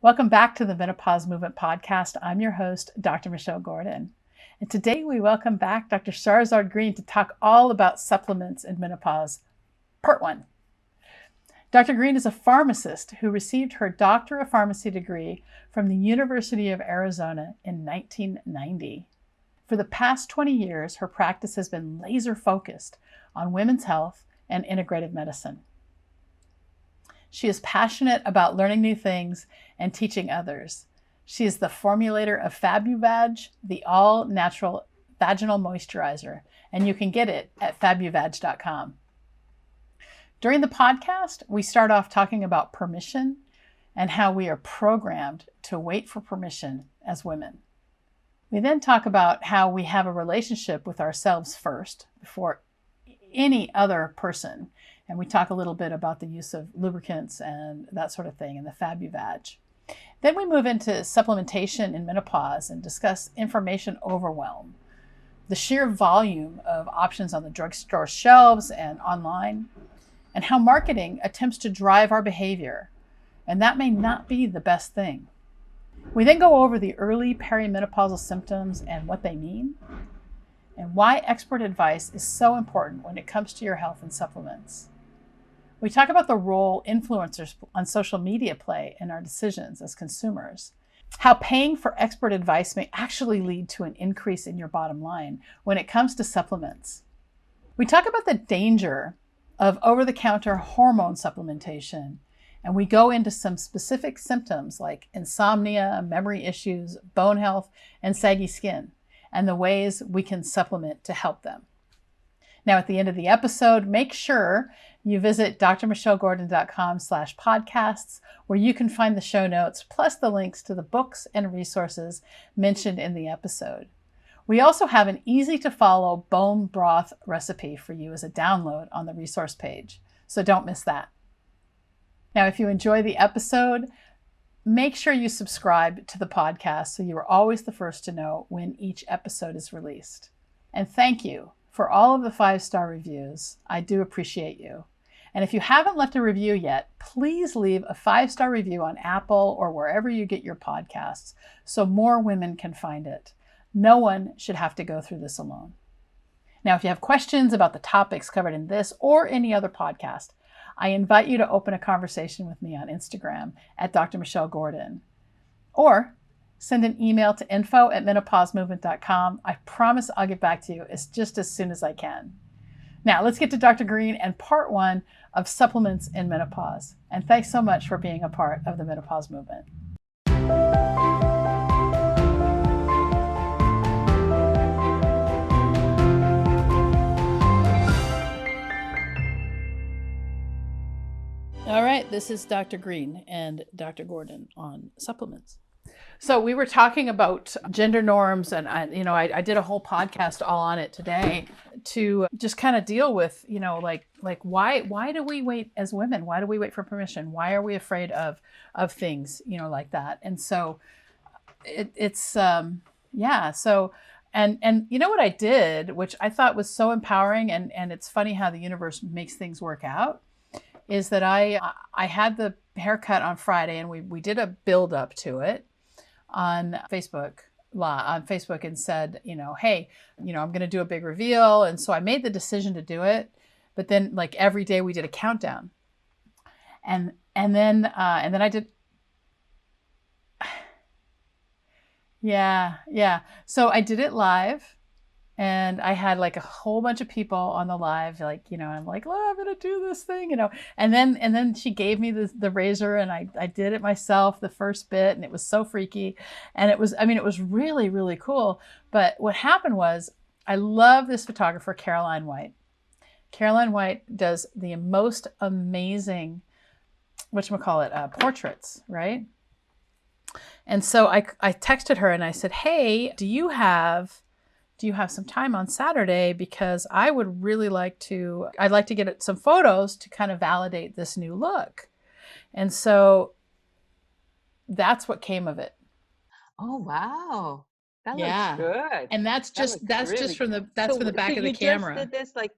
Welcome back to the Menopause Movement Podcast. I'm your host, Dr. Michelle Gordon. And today we welcome back Dr. Sharzad Green to talk all about supplements in menopause, part 1. Dr. Green is a pharmacist who received her Doctor of Pharmacy degree from the University of Arizona in 1990. For the past 20 years, her practice has been laser focused on women's health and integrative medicine. She is passionate about learning new things and teaching others. She is the formulator of FabuVag, the all-natural vaginal moisturizer, and you can get it at fabuvag.com. During the podcast, we start off talking about permission and how we are programmed to wait for permission as women. We then talk about how we have a relationship with ourselves first before any other person. And we talk a little bit about the use of lubricants and that sort of thing and the FabuVag. Then we move into supplementation in menopause and discuss information overwhelm, the sheer volume of options on the drugstore shelves and online, and how marketing attempts to drive our behavior. And that may not be the best thing. We then go over the early perimenopausal symptoms and what they mean, and why expert advice is so important when it comes to your health and supplements. We talk about the role influencers on social media play in our decisions as consumers, how paying for expert advice may actually lead to an increase in your bottom line when it comes to supplements. We talk about the danger of over-the-counter hormone supplementation, and we go into some specific symptoms like insomnia, memory issues, bone health, and saggy skin, and the ways we can supplement to help them. Now, at the end of the episode, make sure you visit drmichellgordon.com/podcasts, where you can find the show notes, plus the links to the books and resources mentioned in the episode. We also have an easy to follow bone broth recipe for you as a download on the resource page, so don't miss that. Now, if you enjoy the episode, make sure you subscribe to the podcast so you are always the first to know when each episode is released. And thank you for all of the 5-star reviews. I do appreciate you. And if you haven't left a review yet, please leave a 5-star review on Apple or wherever you get your podcasts so more women can find it. No one should have to go through this alone. Now, if you have questions about the topics covered in this or any other podcast, I invite you to open a conversation with me on Instagram at Dr. Michelle Gordon, or send an email to info@menopausemovement.com. I promise I'll get back to you as soon as I can. Now, let's get to Dr. Green and part 1 of supplements in menopause. And thanks so much for being a part of the Menopause Movement. All right, this is Dr. Green and Dr. Gordon on supplements. So we were talking about gender norms, and I did a whole podcast all on it today to just kind of deal with, like why do we wait as women? Why do we wait for permission? Why are we afraid of things, like that? And so it's So, and you know what I did, which I thought was so empowering, and it's funny how the universe makes things work out, is that I had the haircut on Friday, and we did a build up to it on Facebook and said, hey, I'm going to do a big reveal. And so I made the decision to do it. But then like every day we did a countdown. And then I did. Yeah. So I did it live. And I had like a whole bunch of people on the live, I'm like, oh, I'm going to do this thing, and then she gave me the razor, and I did it myself, the first bit, and it was so freaky. And it was really, really cool. But what happened was, I love this photographer, Caroline White. Caroline White does the most amazing, portraits, right? And so I texted her and I said, hey, do you have some time on Saturday? Because I'd like to get some photos to kind of validate this new look. And so that's what came of it. Oh, wow. That looks good. And that's just from the back of the camera. You just did this like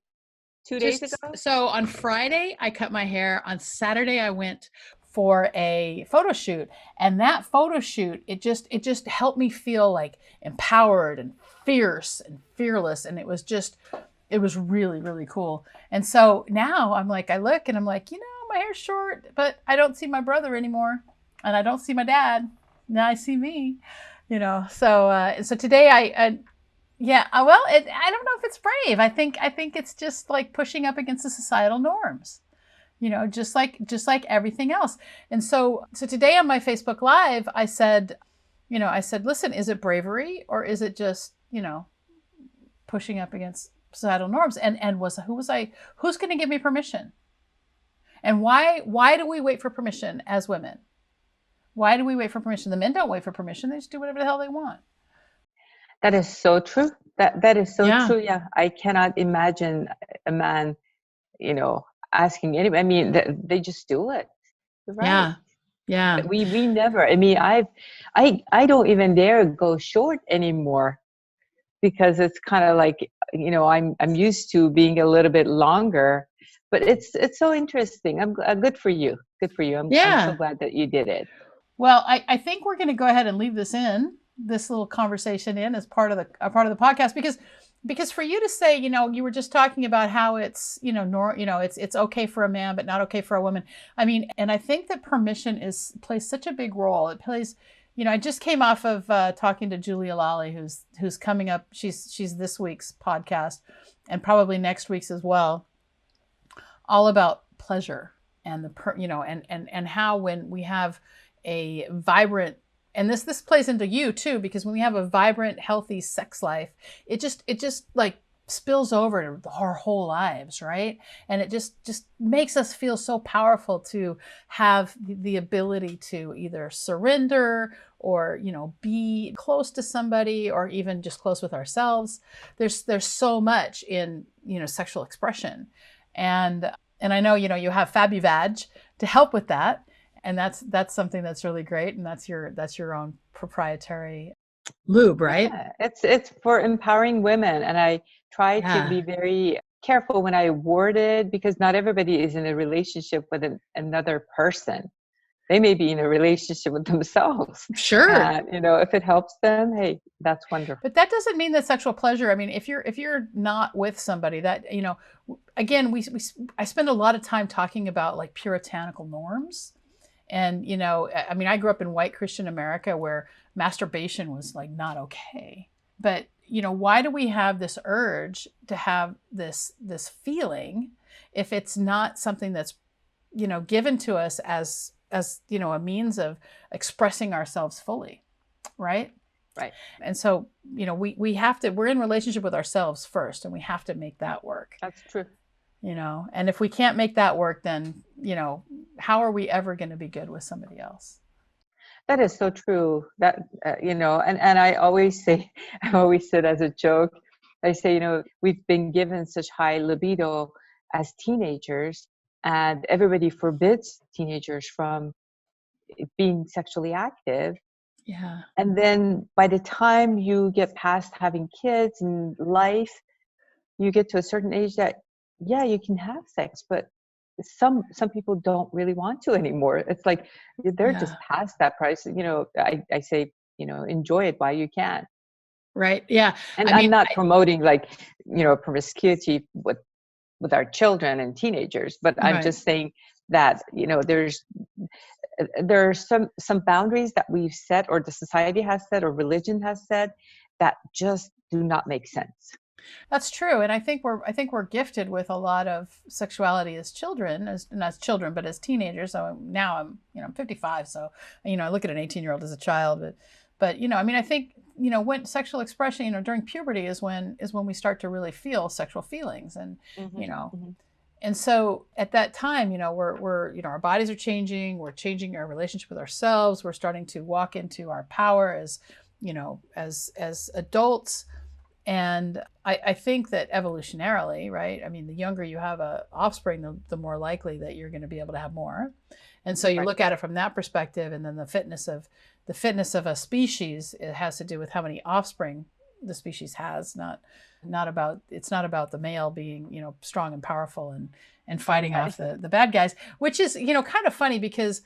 2 days ago? So on Friday, I cut my hair. On Saturday, I went for a photo shoot. And that photo shoot, it just helped me feel like empowered and fierce and fearless. And it was really, really cool. And so now I'm like, I look and I'm like, my hair's short, but I don't see my brother anymore. And I don't see my dad. Now I see me, So today I don't know if it's brave. I think it's just like pushing up against the societal norms, just like everything else. And so today on my Facebook Live, I said, listen, is it bravery or is it just, pushing up against societal norms? And who's going to give me permission? And why do we wait for permission as women? Why do we wait for permission? The men don't wait for permission. They just do whatever the hell they want. That is so true. That is so true. Yeah. I cannot imagine a man, asking anybody. I mean, they just do it. You're right. Yeah. Yeah. We never, I mean, I don't even dare go short anymore because it's kind of like, I'm used to being a little bit longer, but it's so interesting. I'm good for you. Good for you. I'm so glad that you did it. Well, I think we're going to go ahead and leave this little conversation in as part of the podcast, because for you to say, you were just talking about how it's, it's okay for a man, but not okay for a woman. I mean, and I think that permission plays such a big role. It plays, I just came off of talking to Julia Lally, who's coming up. She's this week's podcast and probably next week's as well, all about pleasure and and how when we have a vibrant, and this plays into you too, because when we have a vibrant, healthy sex life, it just like spills over to our whole lives, right? And it just makes us feel so powerful to have the ability to either surrender or, be close to somebody or even just close with ourselves. There's so much in, sexual expression. And I know, you have FabuVag to help with that. And that's something that's really great. And that's your own proprietary lube, right? Yeah, it's for empowering women. And I try to be very careful when I word it, because not everybody is in a relationship with another person. They may be in a relationship with themselves. Sure. And, if it helps them, hey, that's wonderful. But that doesn't mean that sexual pleasure, I mean, if you're not with somebody that, again, I spend a lot of time talking about like puritanical norms. And, I mean, I grew up in white Christian America where masturbation was like not okay. But, why do we have this urge to have this feeling if it's not something that's, given to us as a means of expressing ourselves fully, right? Right. And so, we're in relationship with ourselves first, and we have to make that work. That's true. And if we can't make that work, then, how are we ever going to be good with somebody else? That is so true. That, and I always say it as a joke. I say, we've been given such high libido as teenagers, and everybody forbids teenagers from being sexually active. Yeah. And then by the time you get past having kids and life, you get to a certain age that, you can have sex, but some people don't really want to anymore. It's like they're just past that price. I say, enjoy it while you can. Right. Yeah. And I'm not promoting like, promiscuity with our children and teenagers, but I'm just saying that, there are some boundaries that we've set, or the society has set, or religion has set, that just do not make sense. That's true. And I think we're gifted with a lot of sexuality as children, but as teenagers. So now I'm 55. So, I look at an 18-year-old as a child, but, I think, when sexual expression, during puberty is when we start to really feel sexual feelings. And, and so at that time, we're our bodies are changing. We're changing our relationship with ourselves. We're starting to walk into our power as adults. And I think that evolutionarily, right? I mean, the younger you have a offspring, the more likely that you're going to be able to have more. And so you look at it from that perspective, and then the fitness of a species, it has to do with how many offspring the species has, not about the male being, strong and powerful and fighting off the bad guys, which is, kind of funny because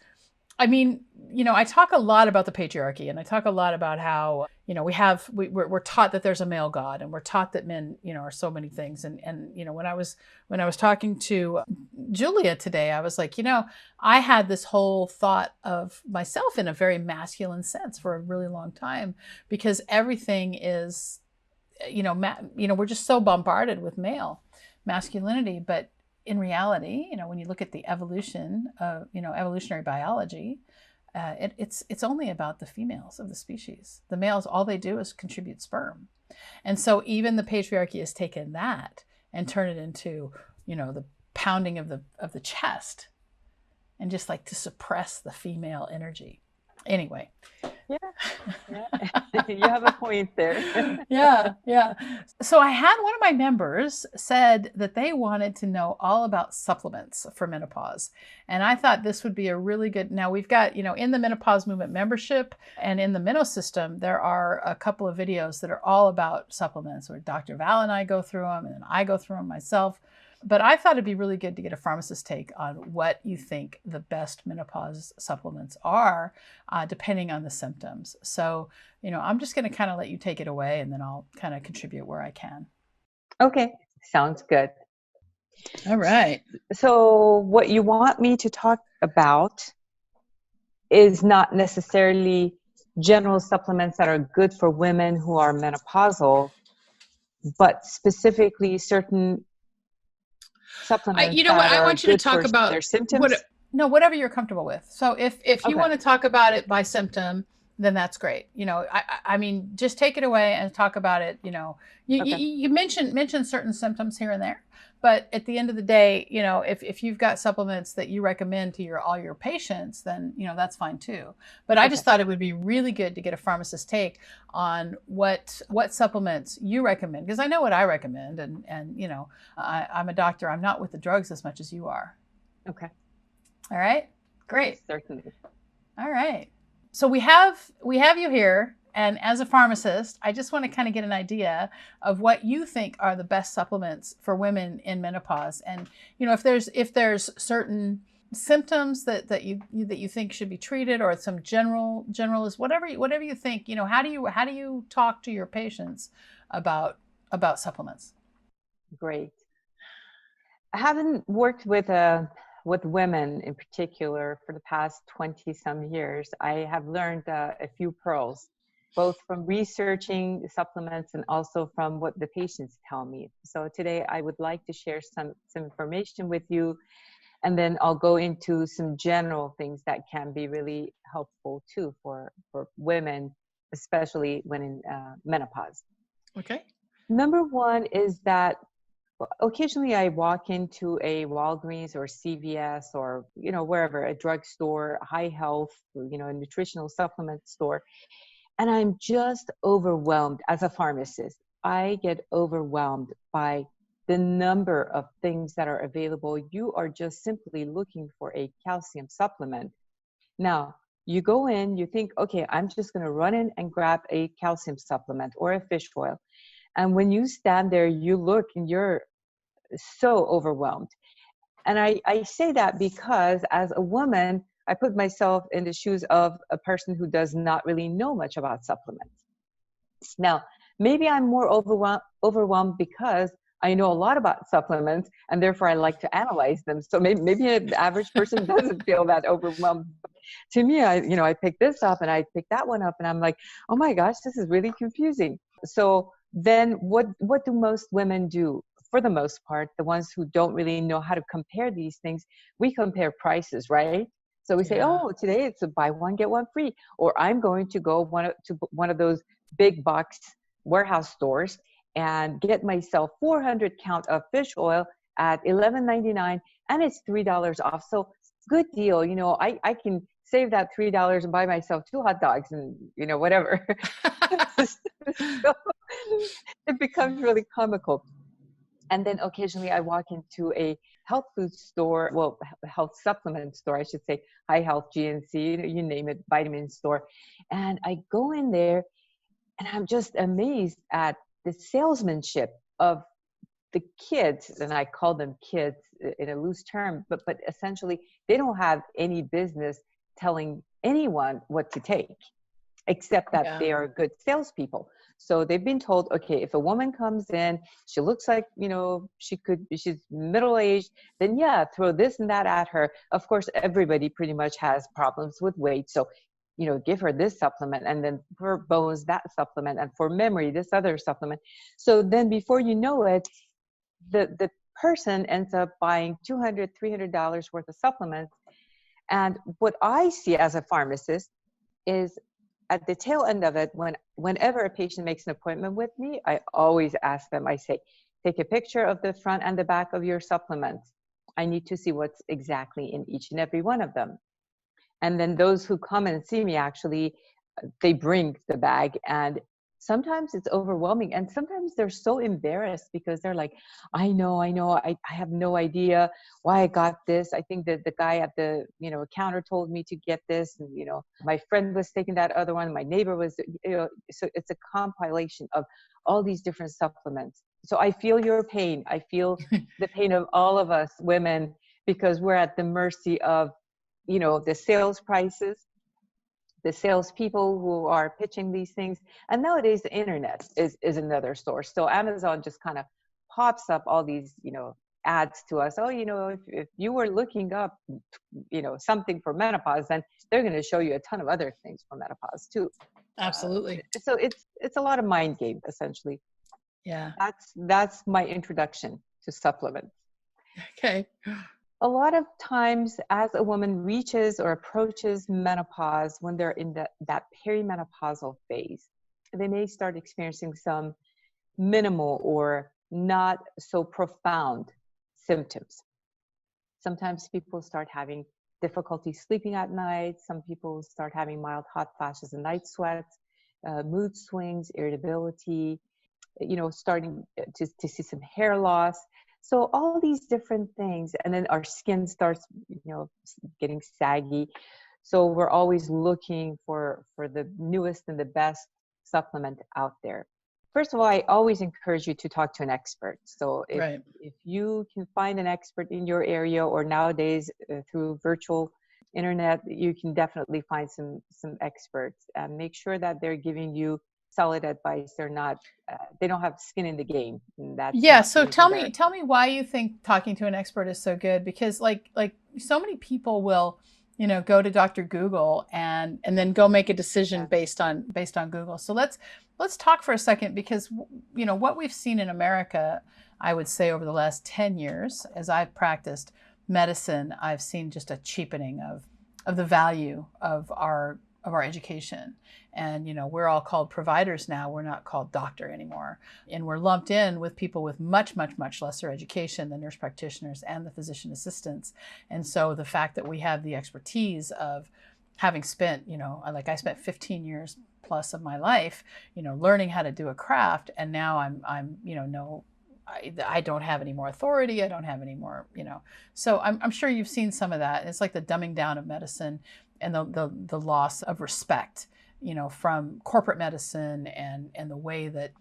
I mean, I talk a lot about the patriarchy, and I talk a lot about how, we're taught that there's a male God, and we're taught that men, are so many things. And when I was talking to Julia today, I was like, I had this whole thought of myself in a very masculine sense for a really long time, because everything is, we're just so bombarded with male masculinity. But in reality, when you look at the evolution of, evolutionary biology, it's only about the females of the species. The males, all they do is contribute sperm. And so even the patriarchy has taken that and turned it into, the pounding of the chest, and just like to suppress the female energy. Anyway. Yeah. You have a point there. Yeah. So I had one of my members said that they wanted to know all about supplements for menopause. And I thought this would be a really good, now we've got, in the Menopause Movement membership and in the Minno system, there are a couple of videos that are all about supplements, where Dr. Val and I go through them, and I go through them myself. But I thought it'd be really good to get a pharmacist's take on what you think the best menopause supplements are, depending on the symptoms. So, I'm just going to kind of let you take it away, and then I'll kind of contribute where I can. Okay, sounds good. All right. So what you want me to talk about is not necessarily general supplements that are good for women who are menopausal, but specifically certain supplements I want you to talk about their symptoms. Whatever you're comfortable with. So if you want to talk about it by symptom, then that's great. I mean, just take it away and talk about it. You mentioned certain symptoms here and there, but at the end of the day, if you've got supplements that you recommend to all your patients, then that's fine too. But I just thought it would be really good to get a pharmacist's take on what supplements you recommend, because I know what I recommend, and I'm a doctor. I'm not with the drugs as much as you are. Okay. All right. Great. Certainly. All right. So we have you here, and as a pharmacist, I just want to kind of get an idea of what you think are the best supplements for women in menopause, and if there's certain symptoms that you think should be treated, or some generalist, whatever you think. How do you talk to your patients about supplements? Great. I haven't worked with women in particular for the past 20 some years. I have learned a few pearls, both from researching supplements and also from what the patients tell me. So today I would like to share some information with you, and then I'll go into some general things that can be really helpful too for women, especially when in menopause. Okay. Number one is that occasionally I walk into a Walgreens or CVS or, wherever, a drugstore, high health, a nutritional supplement store, and I'm just overwhelmed as a pharmacist. I get overwhelmed by the number of things that are available. You are just simply looking for a calcium supplement. Now, you go in, you think, okay, I'm just going to run in and grab a calcium supplement or a fish oil. And when you stand there, you look and you're so overwhelmed. And I say that because as a woman, I put myself in the shoes of a person who does not really know much about supplements. Now, maybe I'm more overwhelmed because I know a lot about supplements, and therefore I like to analyze them. So maybe an average person doesn't feel that overwhelmed. To me, I pick this up and I pick that one up, and I'm like, oh my gosh, this is really confusing. So then what do most women do? For the most part, the ones who don't really know how to compare these things, we compare prices, right? So we say, oh, today it's a buy one, get one free. Or I'm going to go to one of those big box warehouse stores and get myself 400 count of fish oil at $11.99, and it's $3 off. So good deal. I can save that $3 and buy myself 2 hot dogs and, whatever. So it becomes really comical. And then occasionally I walk into a health food store, health supplement store, I should say, high health, GNC, you name it, vitamin store. And I go in there and I'm just amazed at the salesmanship of the kids, and I call them kids in a loose term, but essentially they don't have any business telling anyone what to take, except that Yeah. they are good salespeople. So they've been told, okay, if a woman comes in, she looks like, she's middle-aged, then yeah, throw this and that at her. Of course, everybody pretty much has problems with weight. So, give her this supplement, and then for bones, that supplement, and for memory, this other supplement. So then before you know it, the person ends up buying $200, $300 worth of supplements. And what I see as a pharmacist is, at the tail end of it, whenever a patient makes an appointment with me, I always ask them, I say, take a picture of the front and the back of your supplements. I need to see what's exactly in each and every one of them. And then those who come and see me, actually, they bring the bag, and sometimes it's overwhelming. And sometimes they're so embarrassed because they're like, I know, I have no idea why I got this. I think that the guy at the, counter told me to get this. And, my friend was taking that other one. My neighbor was, so it's a compilation of all these different supplements. So I feel your pain. I feel the pain of all of us women, because we're at the mercy of, the sales prices, the salespeople who are pitching these things. And nowadays the internet is another source. So Amazon just kind of pops up all these, ads to us. Oh, if you were looking up, something for menopause, then they're going to show you a ton of other things for menopause too. Absolutely. So it's a lot of mind game, essentially. Yeah. That's my introduction to supplements. Okay. A lot of times, as a woman reaches or approaches menopause, when they're in that perimenopausal phase, they may start experiencing some minimal or not so profound symptoms. Sometimes people start having difficulty sleeping at night. Some people start having mild hot flashes and night sweats, mood swings, irritability, starting to see some hair loss. So all these different things, and then our skin starts, getting saggy. So we're always looking for the newest and the best supplement out there. First of all, I always encourage you to talk to an expert. So if you can find an expert in your area, or nowadays through virtual internet, you can definitely find some experts, and make sure that they're giving you solid advice. They're not, they don't have skin in the game. Yeah. So tell me why you think talking to an expert is so good, because like so many people will, go to Dr. Google and then go make a decision based on Google. So let's talk for a second, because, what we've seen in America, I would say over the last 10 years, as I've practiced medicine, I've seen just a cheapening of the value of our education. And, we're all called providers now. We're not called doctor anymore. And we're lumped in with people with much, much, much lesser education, the nurse practitioners and the physician assistants. And so the fact that we have the expertise of having spent, I spent 15 years plus of my life, learning how to do a craft. And now I don't have any more authority. I don't have any more, So I'm sure you've seen some of that. It's like the dumbing down of medicine, and the loss of respect, from corporate medicine and the way that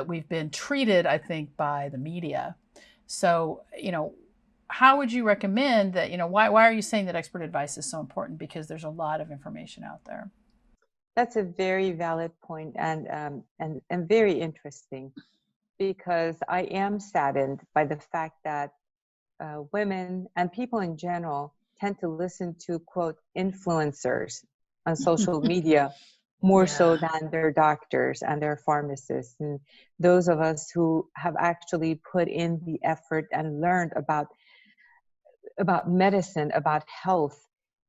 we've been treated, I think, by the media. So, how would you recommend that, why are you saying that expert advice is so important? Because there's a lot of information out there. That's a very valid point, and very interesting, because I am saddened by the fact that women and people in general tend to listen to, quote, influencers on social media more so than their doctors and their pharmacists, and those of us who have actually put in the effort and learned about medicine, about health.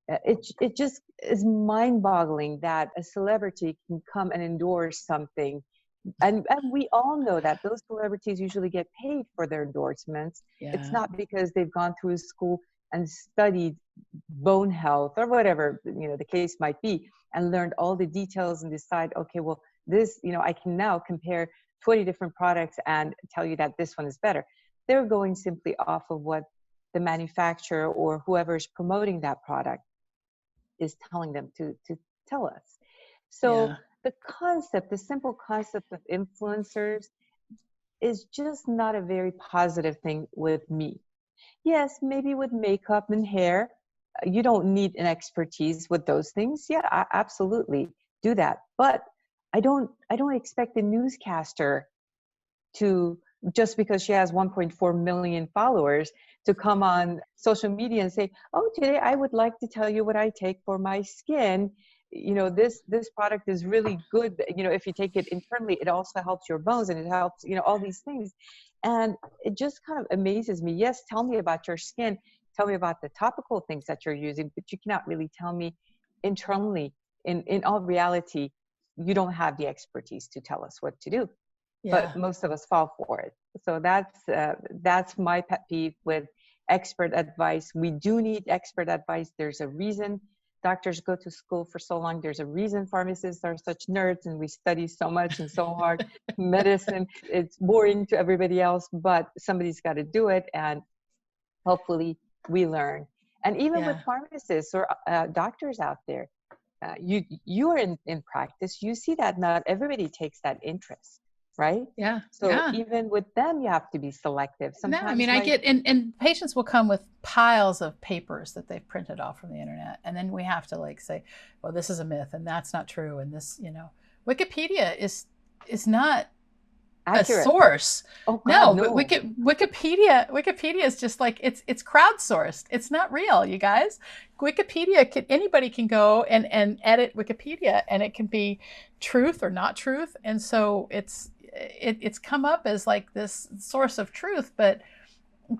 It just is mind-boggling that a celebrity can come and endorse something. And we all know that those celebrities usually get paid for their endorsements. Yeah. It's not because they've gone through school and studied bone health or whatever, the case might be, and learned all the details and decide, okay, well, this, I can now compare 20 different products and tell you that this one is better. They're going simply off of what the manufacturer or whoever is promoting that product is telling them to tell us. So the simple concept of influencers is just not a very positive thing with me. Yes, maybe with makeup and hair, you don't need an expertise with those things. Yeah, absolutely do that. But I don't expect a newscaster to, just because she has 1.4 million followers, to come on social media and say, oh, today I would like to tell you what I take for my skin. This product is really good. If you take it internally, it also helps your bones, and it helps, all these things. And it just kind of amazes me. Yes, tell me about your skin. Tell me about the topical things that you're using, but you cannot really tell me internally. In all reality, you don't have the expertise to tell us what to do. Yeah. But most of us fall for it. So that's my pet peeve with expert advice. We do need expert advice. There's a reason doctors go to school for so long. There's a reason pharmacists are such nerds and we study so much and so hard. Medicine, it's boring to everybody else, but somebody's got to do it, and hopefully we learn. And even with pharmacists or doctors out there, you are in practice. You see that not everybody takes that interest. Right? Yeah. So even with them, you have to be selective. Sometimes, no, I mean, I get, and patients will come with piles of papers that they've printed off from the internet. And then we have to say, well, this is a myth and that's not true. And this, Wikipedia is not accurate. A source. Oh, God, no. But Wikipedia is just it's crowdsourced. It's not real, you guys. Wikipedia, anybody can go and edit Wikipedia, and it can be truth or not truth. And so it's come up as this source of truth, but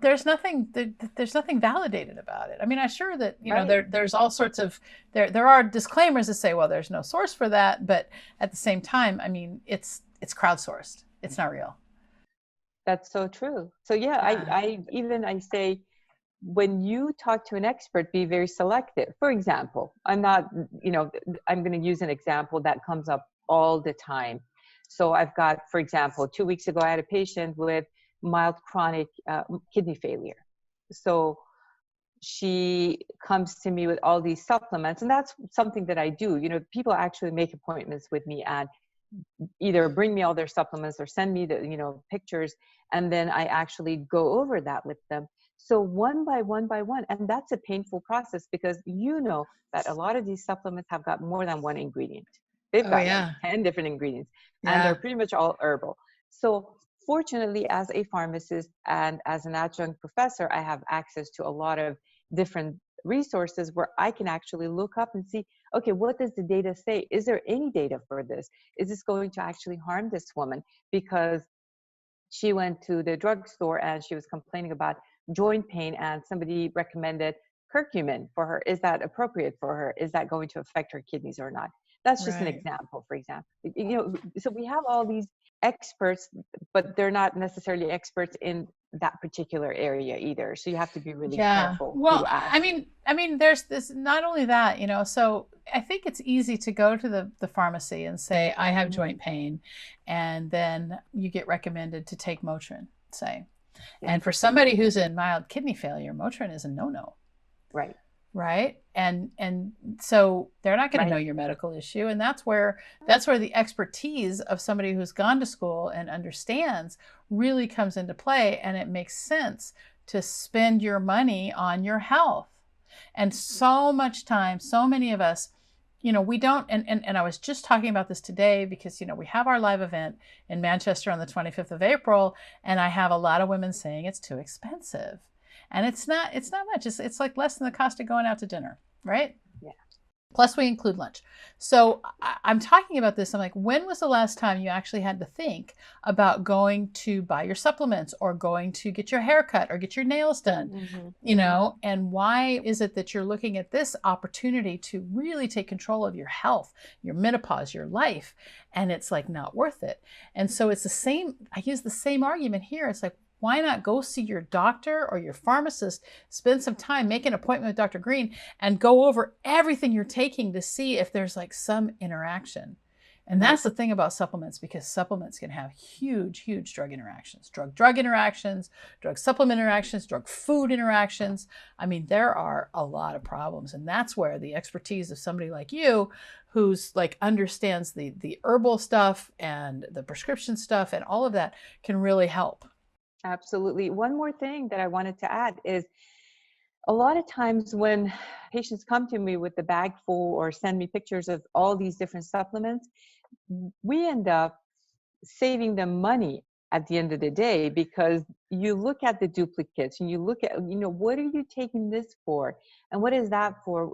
there's nothing validated about it. I mean, I'm sure that there's all sorts of there are disclaimers that say, well, there's no source for that, but at the same time, I mean, it's crowdsourced. It's not real. That's so true. So I say, when you talk to an expert, be very selective. For example, I'm going to use an example that comes up all the time. So I've got, for example, 2 weeks ago, I had a patient with mild chronic kidney failure. So she comes to me with all these supplements, and that's something that I do. People actually make appointments with me and either bring me all their supplements or send me the pictures, and then I actually go over that with them. So one by one, and that's a painful process, because that a lot of these supplements have got more than one ingredient. They've got 10 different ingredients, and they're pretty much all herbal. So fortunately, as a pharmacist and as an adjunct professor, I have access to a lot of different resources where I can actually look up and see, okay, what does the data say? Is there any data for this? Is this going to actually harm this woman? Because she went to the drugstore and she was complaining about joint pain, and somebody recommended curcumin for her. Is that appropriate for her? Is that going to affect her kidneys or not? That's just an example, for example. So we have all these experts, but they're not necessarily experts in that particular area either. So you have to be really careful. Well, I mean, there's this, not only that, so I think it's easy to go to the pharmacy and say, I have joint pain. And then you get recommended to take Motrin, say. Yeah. And for somebody who's in mild kidney failure, Motrin is a no-no. Right. And so they're not going to know your medical issue. And that's where the expertise of somebody who's gone to school and understands really comes into play. And it makes sense to spend your money on your health. And so much time, so many of us, we don't, and I was just talking about this today because, we have our live event in Manchester on the 25th of April, and I have a lot of women saying it's too expensive. And it's not much. It's like less than the cost of going out to dinner, right? Yeah. Plus we include lunch. So I'm talking about this. I'm like, when was the last time you actually had to think about going to buy your supplements or going to get your hair cut or get your nails done, and why is it that you're looking at this opportunity to really take control of your health, your menopause, your life, and it's not worth it. And so it's the same. I use the same argument here. It's like, why not go see your doctor or your pharmacist, spend some time, make an appointment with Dr. Green, and go over everything you're taking to see if there's some interaction. And that's the thing about supplements, because supplements can have huge, huge drug interactions, drug interactions, drug supplement interactions, drug food interactions. I mean, there are a lot of problems. And that's where the expertise of somebody like you, who's understands the herbal stuff and the prescription stuff and all of that, can really help. Absolutely. One more thing that I wanted to add is A lot of times when patients come to me with the bag full or send me pictures of all these different supplements, we end up saving them money at the end of the day, because you look at the duplicates and you look at, what are you taking this for? And what is that for?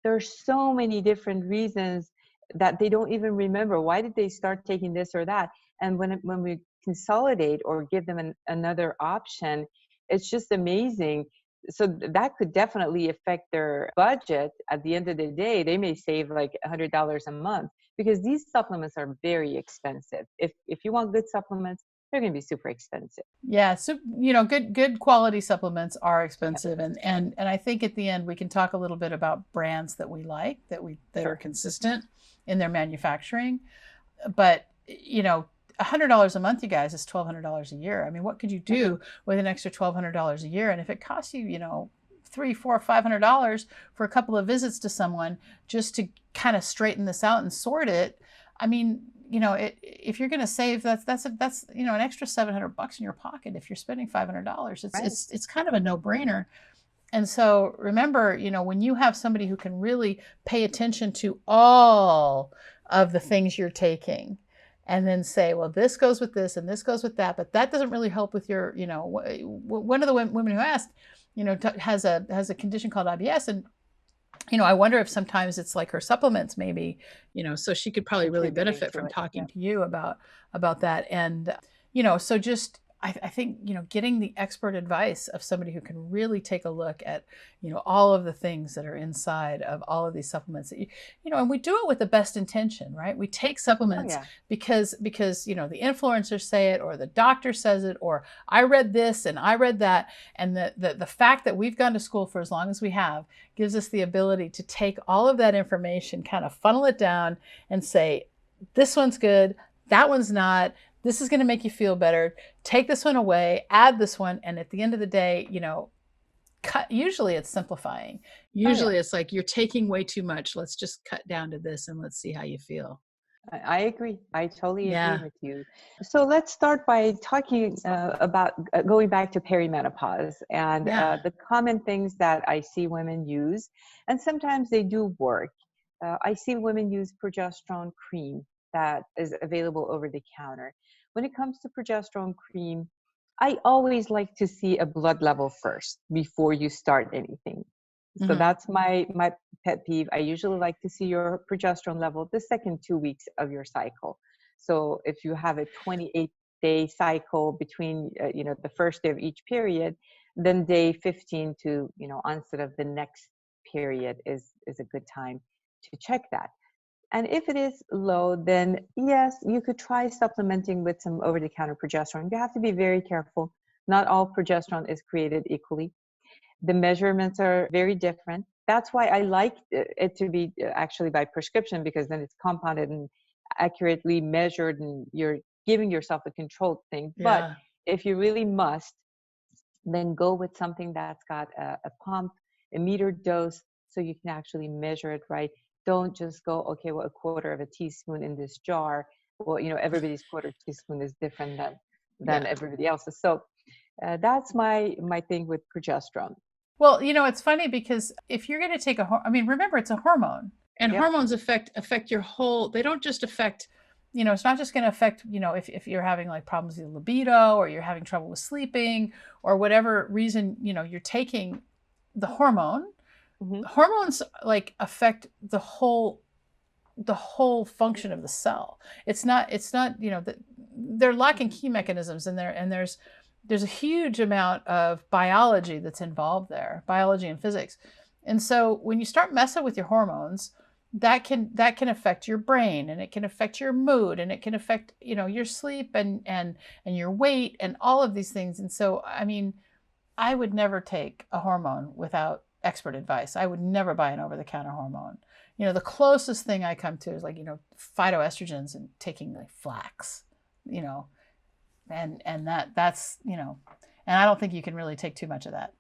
There are so many different reasons that they don't even remember. Why did they start taking this or that? And when we consolidate or give them another option, it's just amazing. So that could definitely affect their budget. At the end of the day, they may save like $100 a month, because these supplements are very expensive. If you want good supplements, they're going to be super expensive. Yeah, so good quality supplements are Yep. expensive, and I think at the end we can talk a little bit about brands that we like, that Sure. are consistent in their manufacturing. But $100 a month, you guys, is $1,200 a year. I mean, what could you do with an extra $1,200 a year? And if it costs you, $300, $400, $500 for a couple of visits to someone just to kind of straighten this out and sort it, I mean, if you're going to save, that's an extra $700 in your pocket. If you're spending $500, it's kind of a no-brainer. And so remember, when you have somebody who can really pay attention to all of the things you're taking, and then say, well, this goes with this and this goes with that, but that doesn't really help with your, one of the women who asked, has a condition called IBS, and I wonder if sometimes it's like her supplements, maybe, so she could probably really benefit from talking to you about that. And, so just, I think, getting the expert advice of somebody who can really take a look at, all of the things that are inside of all of these supplements that and we do it with the best intention, right? We take supplements because, the influencers say it, or the doctor says it, or I read this and I read that. And the fact that we've gone to school for as long as we have gives us the ability to take all of that information, kind of funnel it down and say, this one's good, that one's not. This is going to make you feel better. Take this one away, add this one. And at the end of the day, usually it's simplifying. Usually it's like, you're taking way too much. Let's just cut down to this and let's see how you feel. I agree. I totally agree with you. So let's start by talking about going back to perimenopause and the common things that I see women use. And sometimes they do work. I see women use progesterone cream that is available over the counter. When it comes to progesterone cream, I always like to see a blood level first before you start anything. So that's my pet peeve. I usually like to see your progesterone level the second 2 weeks of your cycle. So if you have a 28-day cycle between, the first day of each period, then day 15 to, onset of the next period is a good time to check that. And if it is low, then yes, you could try supplementing with some over-the-counter progesterone. You have to be very careful. Not all progesterone is created equally. The measurements are very different. That's why I like it to be actually by prescription, because then it's compounded and accurately measured and you're giving yourself a controlled thing. But if you really must, then go with something that's got a pump, a meter dose, so you can actually measure it right. Don't just go, okay, well, a quarter of a teaspoon in this jar. Well, everybody's quarter teaspoon is different than everybody else's. So that's my thing with progesterone. Well, it's funny because if you're going to take remember, it's a hormone, and hormones affect your whole, they don't just affect, it's not just going to affect, if you're having like problems with libido, or you're having trouble with sleeping, or whatever reason, you're taking the hormone. Hormones like affect the whole function of the cell. It's not, they're lacking key mechanisms in there, and there's a huge amount of biology that's involved there, biology and physics. And so when you start messing with your hormones, that can affect your brain, and it can affect your mood, and it can affect, your sleep and your weight and all of these things. And so, I would never take a hormone without expert advice. I would never buy an over-the-counter hormone. The closest thing I come to is like, phytoestrogens and taking like flax, and that's, and I don't think you can really take too much of that.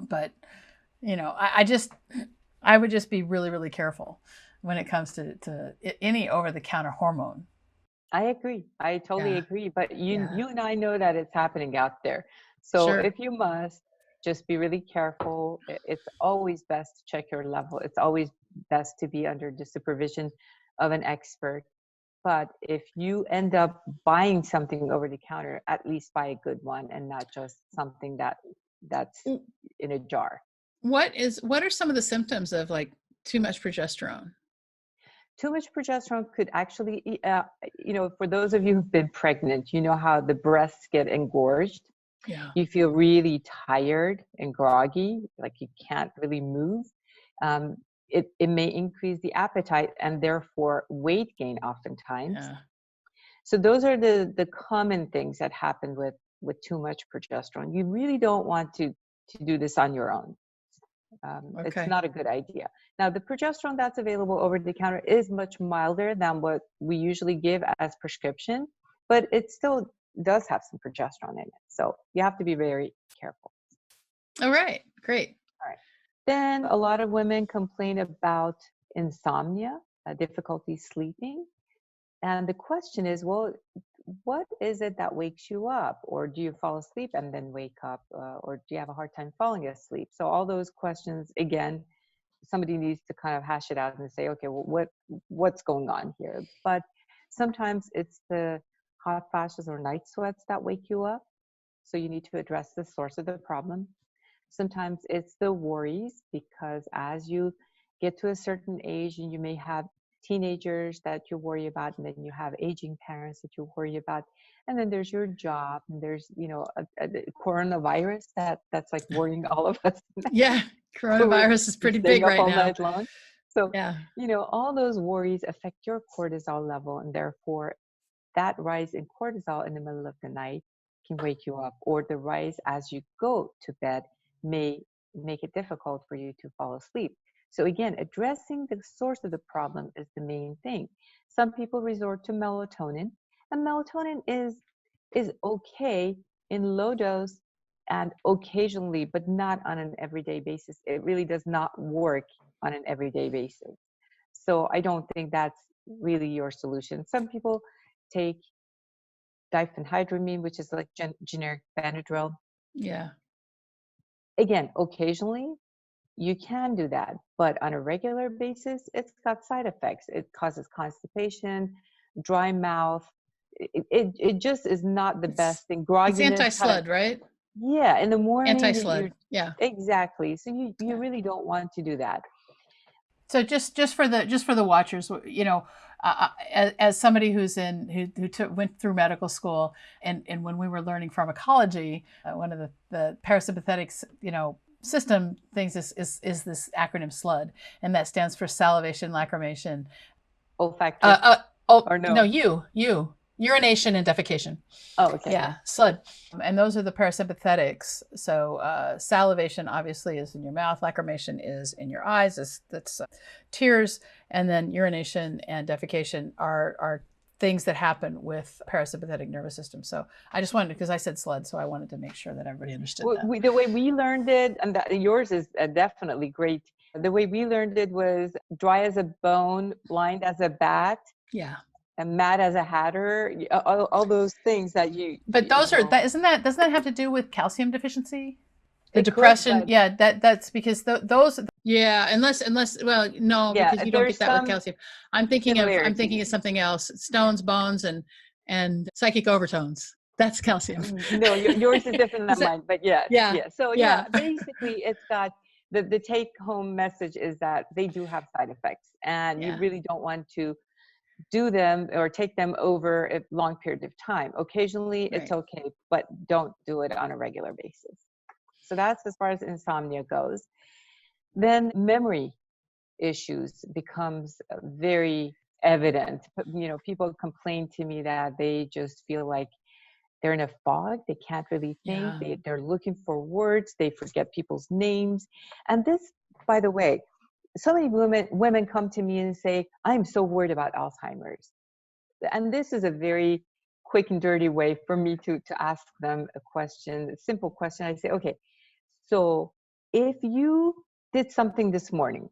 But, I would just be really, really careful when it comes to any over-the-counter hormone. I agree. I totally agree. But you and I know that it's happening out there. So if you must, just be really careful. It's always best to check your level. It's always best to be under the supervision of an expert. But if you end up buying something over the counter, at least buy a good one and not just something that's in a jar. What are some of the symptoms of like too much progesterone? Too much progesterone could actually, for those of you who've been pregnant, you know how the breasts get engorged. Yeah. You feel really tired and groggy, like you can't really move. It may increase the appetite and therefore weight gain oftentimes. Yeah. So those are the common things that happen with too much progesterone. You really don't want to do this on your own. Okay. It's not a good idea. Now, the progesterone that's available over the counter is much milder than what we usually give as prescription, but it still does have some progesterone in it. So you have to be very careful. All right. Great. All right. Then a lot of women complain about insomnia, difficulty sleeping. And the question is, well, what is it that wakes you up? Or do you fall asleep and then wake up? Or do you have a hard time falling asleep? So all those questions, again, somebody needs to kind of hash it out and say, okay, well, what's going on here? But sometimes it's the hot flashes or night sweats that wake you up. So you need to address the source of the problem. Sometimes it's the worries, because as you get to a certain age and you may have teenagers that you worry about, and then you have aging parents that you worry about, and then there's your job, and there's a coronavirus that's like worrying all of us. Yeah, coronavirus is pretty big right all now. Night long. So yeah, all those worries affect your cortisol level, and therefore that rise in cortisol in the middle of the night can wake you up, or the rise as you go to bed may make it difficult for you to fall asleep. So again, addressing the source of the problem is the main thing. Some people resort to melatonin, and melatonin is okay in low dose and occasionally, but not on an everyday basis. It really does not work on an everyday basis. So I don't think that's really your solution. Some people take diphenhydramine, which is like generic Benadryl. Yeah. Again, occasionally, you can do that, but on a regular basis, it's got side effects. It causes constipation, dry mouth. It just is not the best thing. Grogginess. It's anti-slud, right? Yeah, in the morning. Anti-slud. Yeah. Exactly. So you really don't want to do that. So just for the watchers, as somebody who went through medical school, and when we were learning pharmacology, one of the parasympathetic system things is this acronym SLUD, and that stands for salivation, lacrimation, olfactory. Or no, urination and defecation. Oh, okay. Yeah, SLUD. And those are the parasympathetics. So salivation obviously is in your mouth, lacrimation is in your eyes, that's tears, and then urination and defecation are things that happen with parasympathetic nervous system. So I just wanted, because I said SLUD, so I wanted to make sure that everybody understood that. The way we learned it, and yours is definitely great. The way we learned it was dry as a bone, blind as a bat. Yeah. And mad as a hatter, all those things that you. But those doesn't that have to do with calcium deficiency? The it depression, could, yeah, that's because those. Yeah, unless well, no, yeah, because you don't get that with calcium. I'm thinking of something else: stones, bones, and psychic overtones. That's calcium. No, yours is different than mine, but yeah. So basically, it's got the take-home message is that they do have side effects, and you really don't want to do them or take them over a long period of time. Occasionally it's okay, but don't do it on a regular basis. So that's as far as insomnia goes. Then memory issues becomes very evident. People complain to me that they just feel like they're in a fog. They can't really think. They're looking for words. They forget people's names. And this, by the way, so many women come to me and say, I'm so worried about Alzheimer's. And this is a very quick and dirty way for me to ask them a simple question. I say, okay, so if you did something this morning,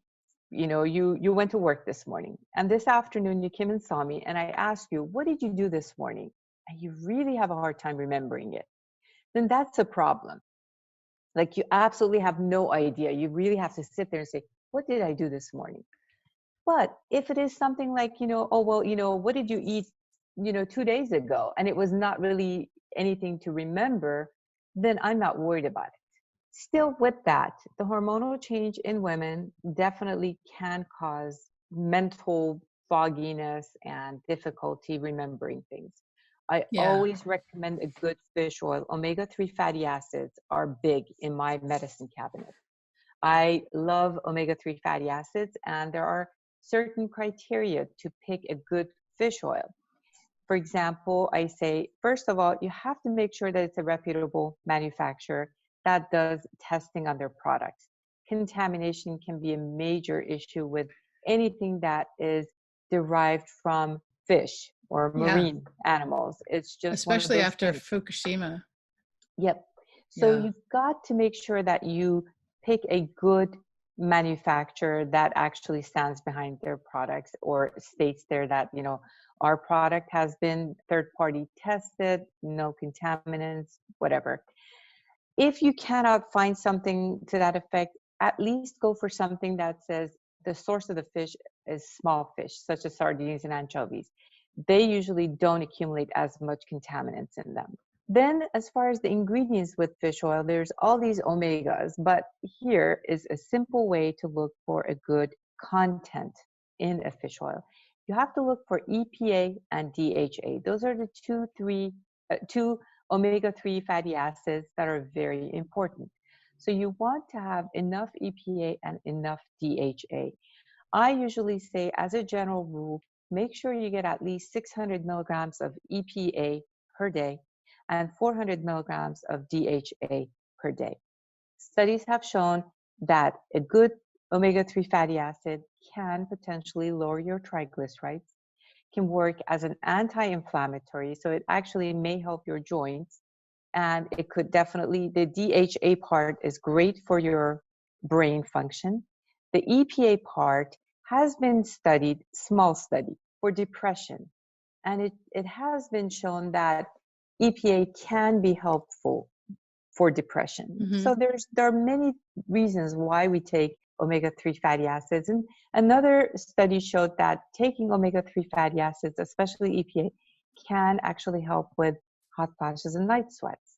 you went to work this morning, and this afternoon you came and saw me, and I asked you, what did you do this morning? And you really have a hard time remembering it, then that's a problem. Like you absolutely have no idea. You really have to sit there and say, what did I do this morning? But if it is something like, oh, well, what did you eat, 2 days ago? And it was not really anything to remember, then I'm not worried about it. Still with that, the hormonal change in women definitely can cause mental fogginess and difficulty remembering things. I Yeah. always recommend a good fish oil. Omega-3 fatty acids are big in my medicine cabinet. I love omega-3 fatty acids, and there are certain criteria to pick a good fish oil. For example, I say, first of all, you have to make sure that it's a reputable manufacturer that does testing on their products. Contamination can be a major issue with anything that is derived from fish or Yeah. marine animals. It's just one of Especially those after things. Fukushima. Yep. So Yeah. you've got to make sure that you pick a good manufacturer that actually stands behind their products or states there that, our product has been third party tested, no contaminants, whatever. If you cannot find something to that effect, at least go for something that says the source of the fish is small fish, such as sardines and anchovies. They usually don't accumulate as much contaminants in them. Then, as far as the ingredients with fish oil, there's all these omegas, but here is a simple way to look for a good content in a fish oil. You have to look for EPA and DHA. Those are the two omega-3 fatty acids that are very important. So you want to have enough EPA and enough DHA. I usually say, as a general rule, make sure you get at least 600 milligrams of EPA per day and 400 milligrams of DHA per day. Studies have shown that a good omega-3 fatty acid can potentially lower your triglycerides, can work as an anti-inflammatory, so it actually may help your joints, and it could definitely, the DHA part is great for your brain function. The EPA part has been studied, small study, for depression, and it has been shown that EPA can be helpful for depression. Mm-hmm. So there are many reasons why we take omega-3 fatty acids. And another study showed that taking omega-3 fatty acids, especially EPA, can actually help with hot flashes and night sweats.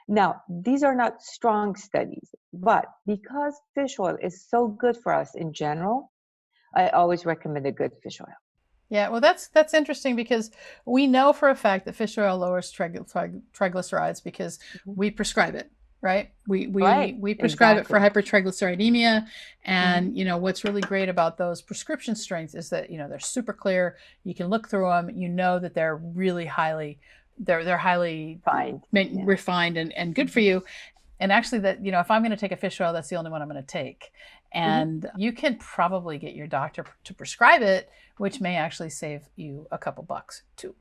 Now, these are not strong studies, but because fish oil is so good for us in general, I always recommend a good fish oil. Yeah, well, that's interesting because we know for a fact that fish oil lowers triglycerides because we prescribe it, right? Right, We prescribe it for exactly. hypertriglyceridemia, and Mm-hmm. what's really great about those prescription strengths is that they're super clear. You can look through them. You know that they're really they're highly Fine. Yeah. refined and good for you. And actually, that if I'm going to take a fish oil, that's the only one I'm going to take. Mm-hmm. And you can probably get your doctor to prescribe it, which may actually save you a couple bucks too.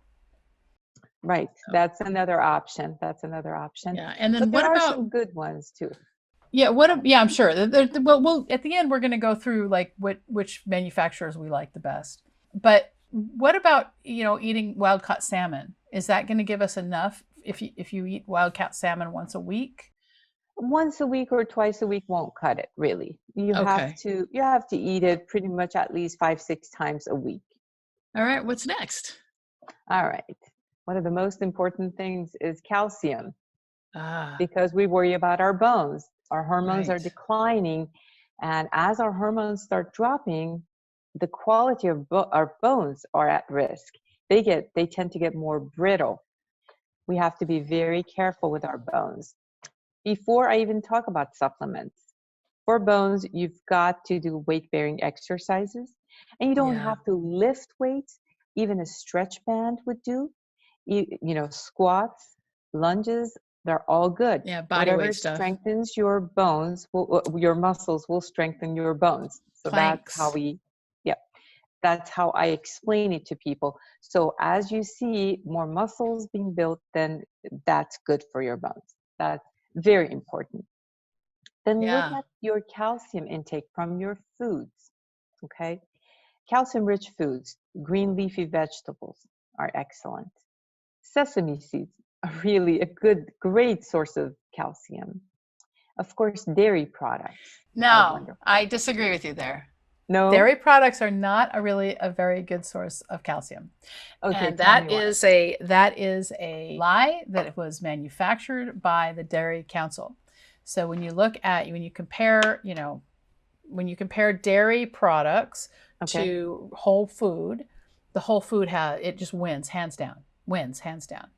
Right. So, That's another option. That's another option. yeah. And then But what there are about? some good ones too. Yeah. Yeah, I'm sure. Well, at the end, we're going to go through like which manufacturers we like the best. But what about eating wild caught salmon? Is that going to give us enough if you eat wild caught salmon once a week? Once a week or twice a week won't cut it, really. Okay. You have to eat it pretty much at least 5-6 times a week. All right. What's next? All right. One of the most important things is calcium, Ah, because we worry about our bones. Our hormones are right. declining, and as our hormones start dropping, the quality of our bones are at risk. They tend to get more brittle. We have to be very careful with our bones. Before I even talk about supplements, for bones, you've got to do weight-bearing exercises, and you don't Yeah. have to lift weights. Even a stretch band would do. Squats, lunges, they're all good. Yeah. Body Whatever weight stuff. strengthens your bones, your muscles will strengthen your bones. So Planks. yeah, that's how I explain it to people. So as you see more muscles being built, then that's good for your bones. That's very important. Then look Yeah. at your calcium intake from your foods. Okay. Calcium rich foods, green leafy vegetables are excellent. Sesame seeds are really a great source of calcium. Of course, dairy products are No, wonderful. I disagree with you there. No? Dairy products are not a very good source of calcium. Okay, And tell me why. that is a lie that was manufactured by the Dairy Council. So when you compare, when you compare dairy products Okay. to whole food, the whole food it just wins hands down. Wins hands down.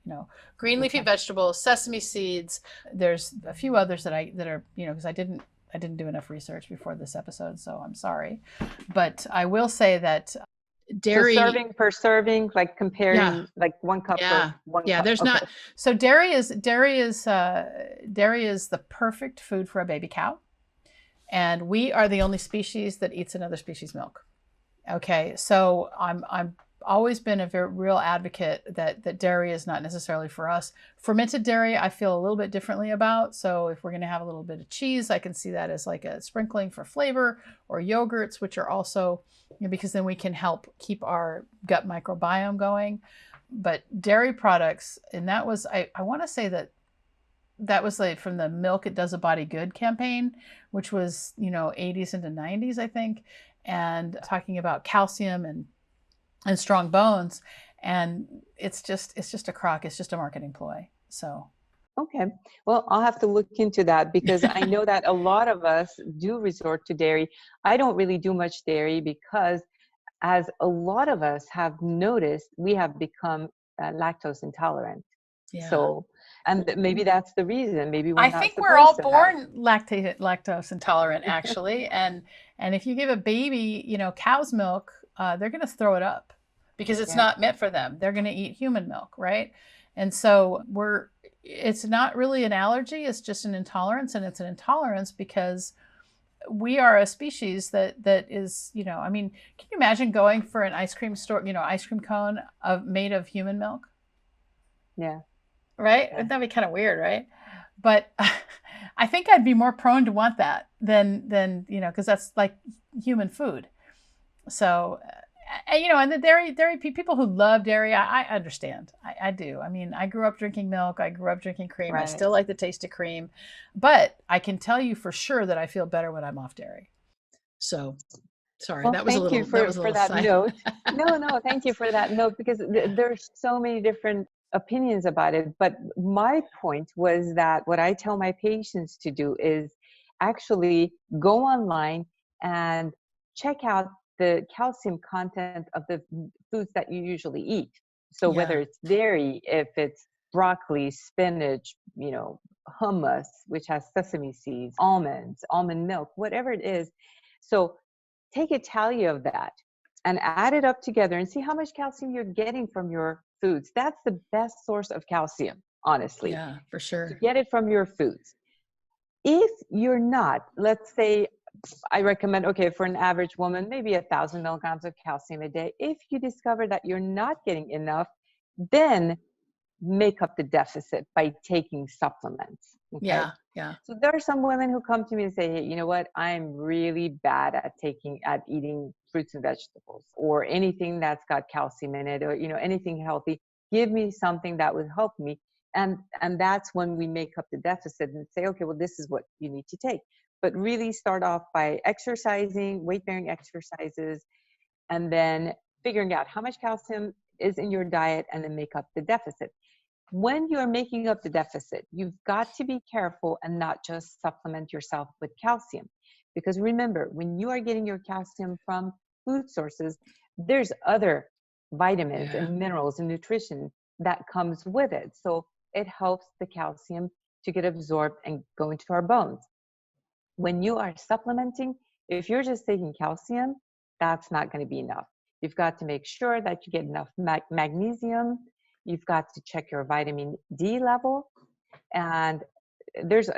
Green leafy Okay. vegetables, sesame seeds. There's a few others that are, because I didn't do enough research before this episode, so I'm sorry. But I will say that dairy. So serving per serving, like comparing Yeah, like 1 cup yeah, for one yeah. cup. There's Okay. not. So dairy is the perfect food for a baby cow, and we are the only species that eats another species' milk. Okay, so I'm always been a very real advocate that dairy is not necessarily for us. Fermented dairy, I feel a little bit differently about. So if we're going to have a little bit of cheese, I can see that as like a sprinkling for flavor, or yogurts, which are also, because then we can help keep our gut microbiome going. But dairy products, and that was, I want to say that was like from the Milk It Does a Body Good campaign, which was, 80s into 90s, I think, and talking about calcium and strong bones. And it's just a crock. It's just a marketing ploy. So. Okay. Well, I'll have to look into that because I know that a lot of us do resort to dairy. I don't really do much dairy because, as a lot of us have noticed, we have become lactose intolerant. Yeah. So, and maybe that's the reason. Maybe we're I not think we're all supposed to have. born lactose intolerant, actually. and if you give a baby, cow's milk, they're going to throw it up because it's Yeah. not meant for them. They're going to eat human milk, right? And so it's not really an allergy. It's just an intolerance, and it's an intolerance because we are a species that is, can you imagine going for an ice cream store, ice cream cone made of human milk? Yeah. Right? Yeah. That'd be kind of weird, right? But I think I'd be more prone to want that than because that's like human food. So, and the dairy people who love dairy, I understand. I do. I mean, I grew up drinking milk. I grew up drinking cream. Right. I still like the taste of cream, but I can tell you for sure that I feel better when I'm off dairy. So, sorry, Well, that was a thank you little for that side. note. No, thank you for that note because there's so many different opinions about it. But my point was that what I tell my patients to do is actually go online and check out the calcium content of the foods that you usually eat. So whether Yeah. it's dairy, if it's broccoli, spinach, hummus, which has sesame seeds, almonds, almond milk, whatever it is. So take a tally of that and add it up together and see how much calcium you're getting from your foods. That's the best source of calcium, honestly. Yeah, for sure. To get it from your foods. If you're not, let's say, I recommend, okay, for an average woman, maybe 1,000 milligrams of calcium a day. If you discover that you're not getting enough, then make up the deficit by taking supplements. Okay? Yeah. So there are some women who come to me and say, hey, you know what? I'm really bad at eating fruits and vegetables or anything that's got calcium in it or, anything healthy. Give me something that would help me. And that's when we make up the deficit and say, okay, well, this is what you need to take. But really start off by exercising, weight-bearing exercises, and then figuring out how much calcium is in your diet and then make up the deficit. When you're making up the deficit, you've got to be careful and not just supplement yourself with calcium. Because remember, when you are getting your calcium from food sources, there's other vitamins and minerals and nutrition that comes with it. So it helps the calcium to get absorbed and go into our bones. When you are supplementing, if you're just taking calcium, that's not going to be enough. You've got to make sure that you get enough magnesium. You've got to check your vitamin D level. And there's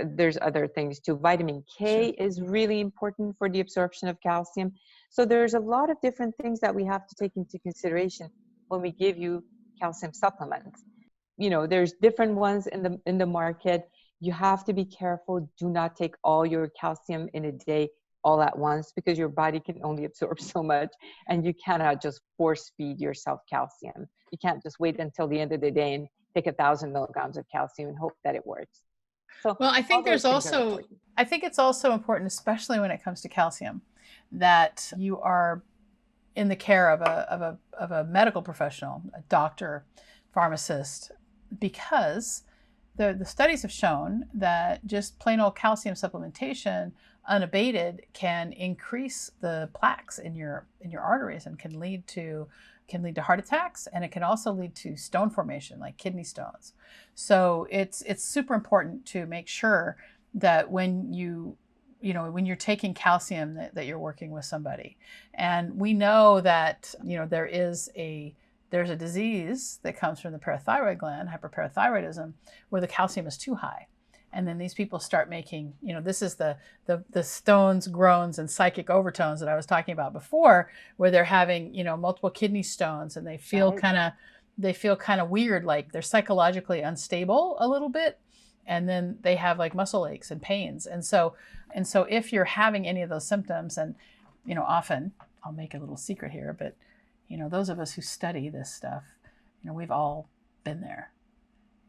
other things too. Vitamin K is really important for the absorption of calcium. So there's a lot of different things that we have to take into consideration when we give you calcium supplements. There's different ones in the market. You have to be careful. Do not take all your calcium in a day all at once because your body can only absorb so much and you cannot just force feed yourself calcium. You can't just wait until the end of the day and take 1,000 milligrams of calcium and hope that it works. So Well, all those things are important. I think it's also important, especially when it comes to calcium, that you are in the care of a medical professional, a doctor, pharmacist, because the studies have shown that just plain old calcium supplementation unabated can increase the plaques in your arteries and can lead to heart attacks, and it can also lead to stone formation like kidney stones. So it's super important to make sure that when when you're taking calcium that you're working with somebody. And we know that there's a disease that comes from the parathyroid gland, hyperparathyroidism, where the calcium is too high. And then these people start making, this is the stones, groans, and psychic overtones that I was talking about before, where they're having, multiple kidney stones, and they feel kind of weird, like they're psychologically unstable a little bit. And then they have like muscle aches and pains. And so if you're having any of those symptoms, and, often, I'll make a little secret here, but, those of us who study this stuff, we've all been there.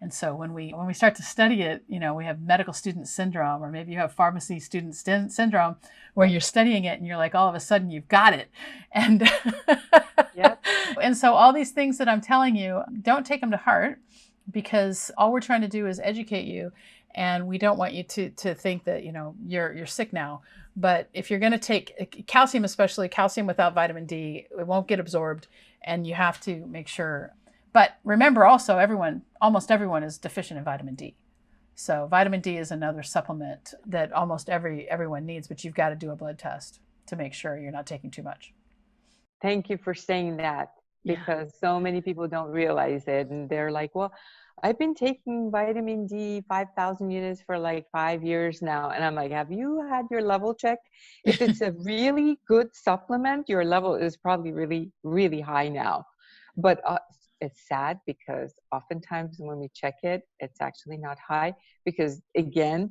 And so when we start to study it, we have medical student syndrome, or maybe you have pharmacy student syndrome, where you're studying it and you're like, all of a sudden you've got it. And, Yep. And so all these things that I'm telling you, don't take them to heart, because all we're trying to do is educate you. And we don't want you to think that, you're sick now. But if you're going to take calcium, especially calcium without vitamin D, it won't get absorbed, and you have to make sure. But remember also, almost everyone is deficient in vitamin D. So vitamin D is another supplement that almost everyone needs, but you've got to do a blood test to make sure you're not taking too much. Thank you for saying that, because so many people don't realize it. And they're like, well, I've been taking vitamin D 5,000 units for like 5 years now. And I'm like, have you had your level checked? If it's a really good supplement, your level is probably really, really high now. But it's sad, because oftentimes when we check it, it's actually not high, because again,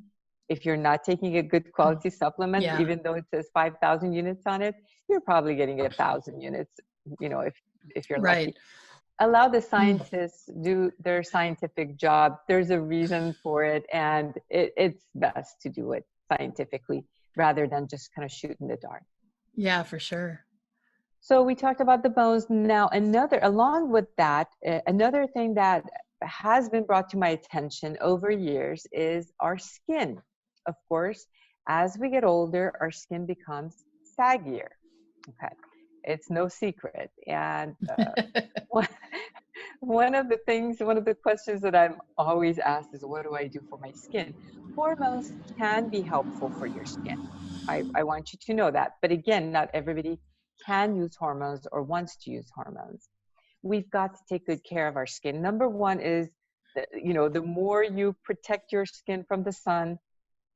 if you're not taking a good quality supplement, even though it says 5,000 units on it, you're probably getting 1,000 units, if you're lucky. Allow the scientists do their scientific job. There's a reason for it, and it's best to do it scientifically rather than just kind of shoot in the dark. Yeah, for sure. So we talked about the bones. Now, along with that, another thing that has been brought to my attention over years is our skin. Of course, as we get older, our skin becomes saggier. Okay. It's no secret. And one of the questions that I'm always asked is, what do I do for my skin? Hormones can be helpful for your skin. I want you to know that. But again, not everybody can use hormones or wants to use hormones. We've got to take good care of our skin. Number one is, the more you protect your skin from the sun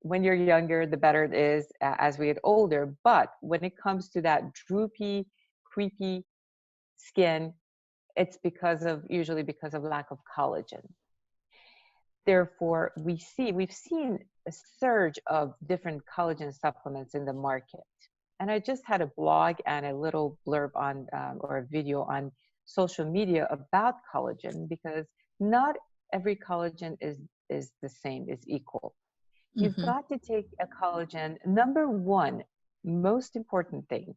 when you're younger, the better it is as we get older. But when it comes to that droopy, creepy skin, it's usually because of lack of collagen. Therefore, we've seen a surge of different collagen supplements in the market. And I just had a blog and a little blurb on, or a video on social media about collagen, because not every collagen is the same, is equal. You've got to take a collagen. Number one, most important thing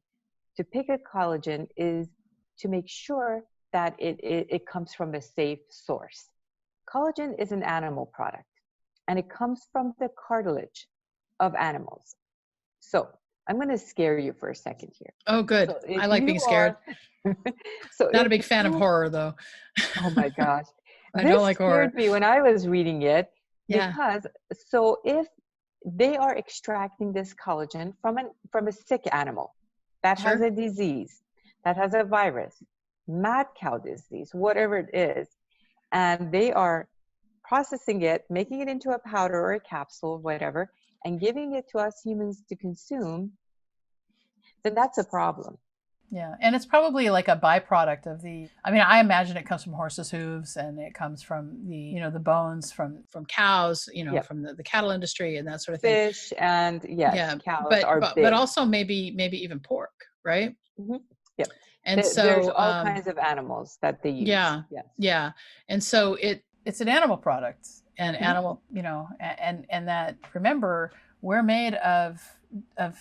to pick a collagen is to make sure that it comes from a safe source. Collagen is an animal product, and it comes from the cartilage of animals. So I'm going to scare you for a second here. Oh, good. So I like being scared. Not a big fan of horror, though. Oh my gosh. I don't like horror. This scared me when I was reading it. Because if they are extracting this collagen from a sick animal that has a disease, that has a virus, mad cow disease, whatever it is, and they are processing it, making it into a powder or a capsule, whatever, and giving it to us humans to consume, then that's a problem. Yeah. And it's probably like a byproduct of I imagine it comes from horses' hooves, and it comes from the bones from cows, from the cattle industry and that sort of thing. Fish and cows are big. But also maybe even pork, right? Mm-hmm. Yep. And there's all kinds of animals that they use. Yeah. And so it's an animal product, and Mhm. animal, and that, remember, we're made of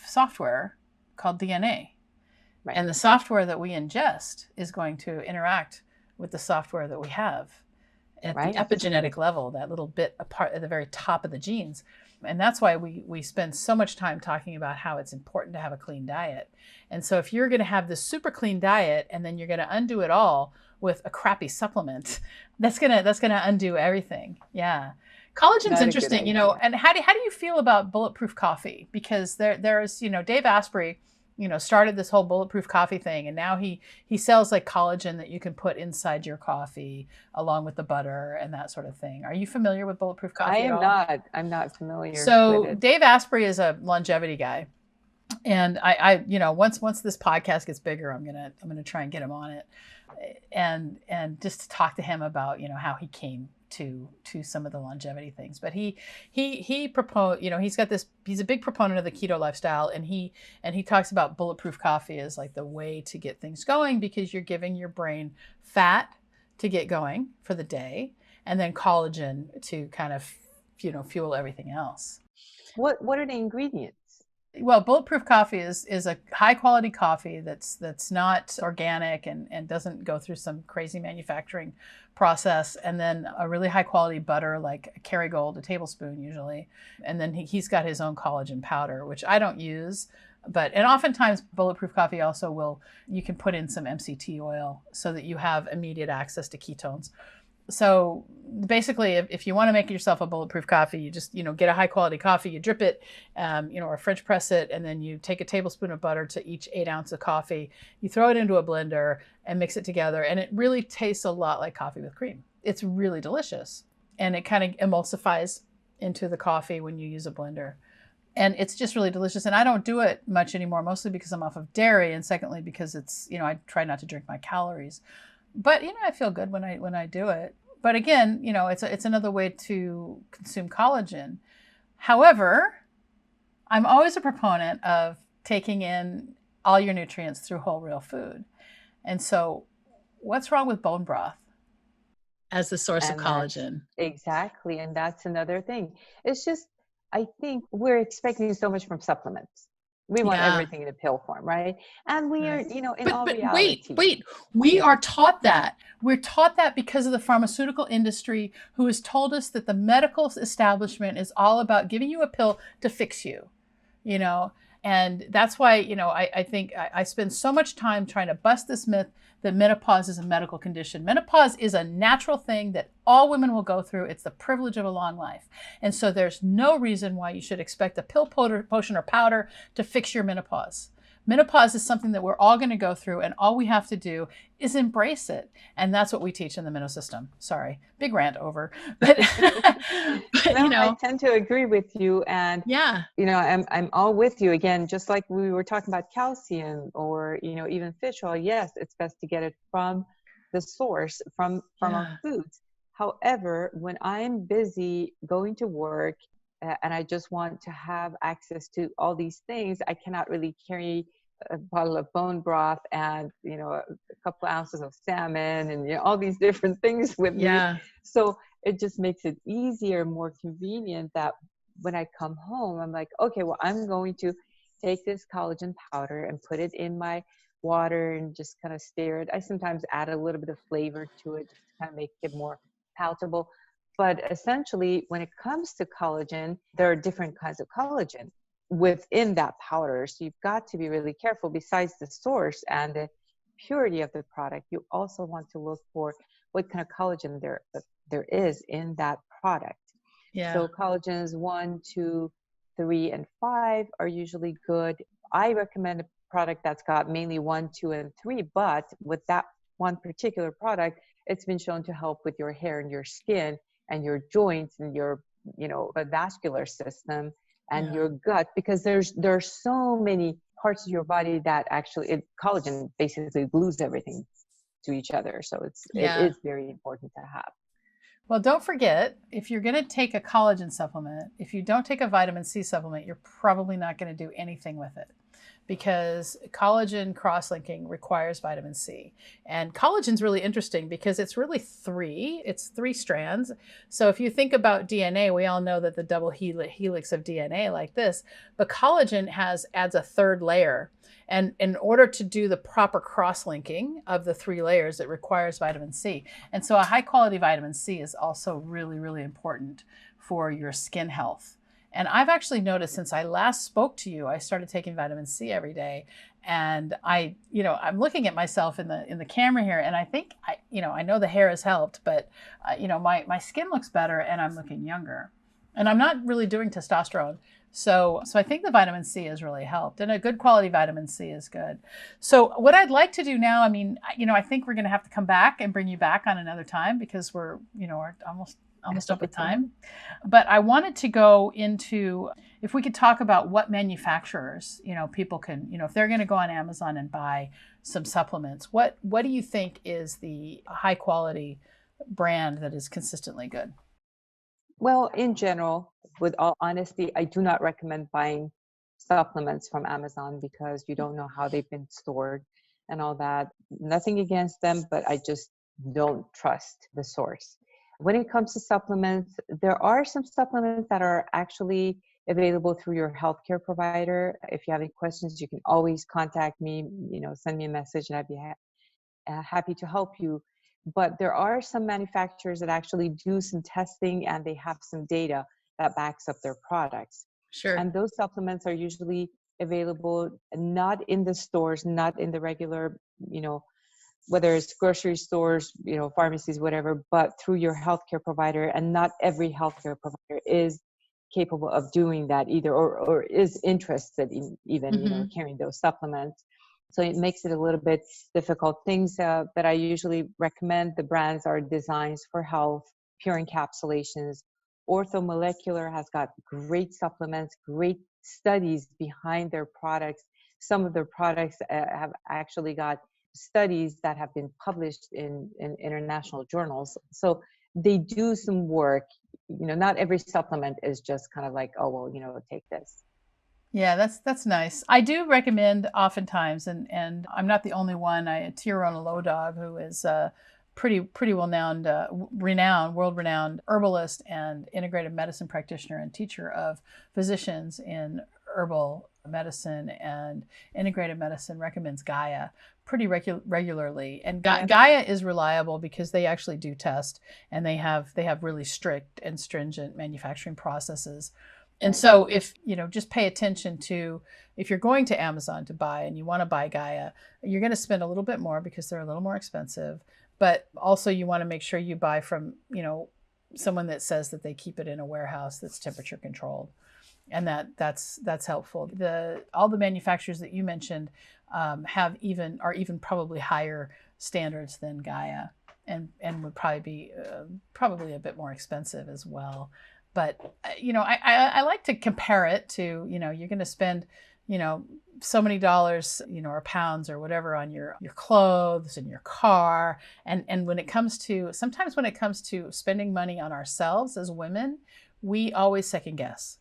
software called DNA. Right. And the software that we ingest is going to interact with the software that we have at the Right. epigenetic level, that little bit apart at the very top of the genes. And that's why we spend so much time talking about how it's important to have a clean diet. And so if you're going to have this super clean diet and then you're going to undo it all with a crappy supplement, that's gonna undo everything. Yeah. Collagen's Not a good interesting, idea. and how do you feel about bulletproof coffee? Because there's, Dave Asprey, started this whole bulletproof coffee thing, and now he sells like collagen that you can put inside your coffee along with the butter and that sort of thing. Are you familiar with bulletproof I coffee at am all? not. I'm not familiar with So it. Dave Asprey is a longevity guy, and once this podcast gets bigger, I'm gonna try and get him on it, and just to talk to him about how he came to some of the longevity things. But he proposed, he's a big proponent of the keto lifestyle, and he talks about bulletproof coffee as like the way to get things going, because you're giving your brain fat to get going for the day, and then collagen to kind of fuel everything else. What are the ingredients? Well, bulletproof coffee is a high quality coffee that's not organic and doesn't go through some crazy manufacturing process, and then a really high quality butter, like a Kerrygold, a tablespoon usually, and then he's got his own collagen powder, which I don't use. And oftentimes bulletproof coffee also you can put in some MCT oil so that you have immediate access to ketones. So basically, if you want to make yourself a bulletproof coffee, you just get a high quality coffee, you drip it, or French press it, and then you take a tablespoon of butter to each 8 ounces of coffee. You throw it into a blender and mix it together, and it really tastes a lot like coffee with cream. It's really delicious, and it kind of emulsifies into the coffee when you use a blender. And it's just really delicious. And I don't do it much anymore, mostly because I'm off of dairy, and secondly because it's I try not to drink my calories. But I feel good when I do it. But again, it's another way to consume collagen. However, I'm always a proponent of taking in all your nutrients through whole real food. And so, what's wrong with bone broth as the source of And that's collagen? exactly, and that's another thing. It's just, I think we're expecting so much from supplements. We want Yeah. everything in a pill form, right? And we are, Right. in all But reality. wait. We are taught that. We're taught that because of the pharmaceutical industry, who has told us that the medical establishment is all about giving you a pill to fix you, And that's why, I think I spend so much time trying to bust this myth that menopause is a medical condition. Menopause is a natural thing that all women will go through. It's the privilege of a long life. And so there's no reason why you should expect a pill, potion, or powder to fix your menopause. Menopause is something that we're all going to go through, and all we have to do is embrace it. And that's what we teach in the Minnow System. Sorry, big rant over. But, I tend to agree with you. And, yeah, I'm all with you. Again, just like we were talking about calcium or, even fish oil. Yes, it's best to get it from the source, from our foods. However, when I'm busy going to work and I just want to have access to all these things, I cannot really carry a bottle of bone broth and a couple ounces of salmon and all these different things with me. So it just makes it easier, more convenient, that when I come home, I'm like, okay, well, I'm going to take this collagen powder and put it in my water and just kind of stir it. I sometimes add a little bit of flavor to it just to kind of make it more palatable. But essentially, when it comes to collagen, there are different kinds of collagen within that powder. So you've got to be really careful. Besides the source and the purity of the product, you also want to look for what kind of collagen there is in that product. Yeah. So collagens 1, 2, 3, and 5 are usually good. I recommend a product that's got mainly 1, 2, and 3, but with that one particular product, it's been shown to help with your hair and your skin and your joints and your vascular system and your gut, because there are so many parts of your body that actually collagen basically glues everything to each other. So it is very important to have. Well, don't forget, if you're going to take a collagen supplement, if you don't take a vitamin C supplement, you're probably not going to do anything with it, because collagen cross-linking requires vitamin C. And collagen's really interesting because it's really three strands. So if you think about DNA, we all know that the double helix of DNA like this, but collagen adds a third layer. And in order to do the proper cross-linking of the three layers, it requires vitamin C. And so a high quality vitamin C is also really, really important for your skin health. And I've actually noticed since I last spoke to you, I started taking vitamin C every day. And I'm looking at myself in the camera here, and I think I know the hair has helped, but my skin looks better and I'm looking younger. And I'm not really doing testosterone. So I think the vitamin C has really helped, and a good quality vitamin C is good. So what I'd like to do now, I think we're going to have to come back and bring you back on another time because we're almost up with time. But I wanted to go into, if we could talk about what manufacturers, people can, if they're going to go on Amazon and buy some supplements, what do you think is the high quality brand that is consistently good? Well, in general, with all honesty, I do not recommend buying supplements from Amazon because you don't know how they've been stored and all that. Nothing against them, but I just don't trust the source. When it comes to supplements, there are some supplements that are actually available through your healthcare provider. If you have any questions, you can always contact me, send me a message and I'd be happy to help you. But there are some manufacturers that actually do some testing and they have some data that backs up their products. Sure. And those supplements are usually available not in the stores, not in the regular, whether it's grocery stores, pharmacies, whatever, but through your healthcare provider. And not every healthcare provider is capable of doing that either, or is interested in even, carrying those supplements. So it makes it a little bit difficult. Things that I usually recommend, the brands are Designs for Health, Pure Encapsulations. Orthomolecular has got great supplements, great studies behind their products. Some of their products have actually got studies that have been published in international journals. So they do some work. Not every supplement is just kind of like, oh, well, take this. Yeah, that's nice. I do recommend oftentimes, and I'm not the only one. Tiarona Lodog, who is a pretty well-known, world-renowned herbalist and integrative medicine practitioner and teacher of physicians in herbal medicine and integrative medicine, recommends Gaia pretty regularly. And Gaia is reliable because they actually do test, and they have really strict and stringent manufacturing processes. And so if, just pay attention to, if you're going to Amazon to buy and you want to buy Gaia, you're going to spend a little bit more because they're a little more expensive. But also you want to make sure you buy from, someone that says that they keep it in a warehouse that's temperature controlled. And that's helpful. All the manufacturers that you mentioned are even probably higher standards than Gaia, and would probably be a bit more expensive as well. But, I like to compare it to, you're going to spend, so many dollars, or pounds or whatever on your clothes and your car. And sometimes when it comes to spending money on ourselves as women, we always second guess.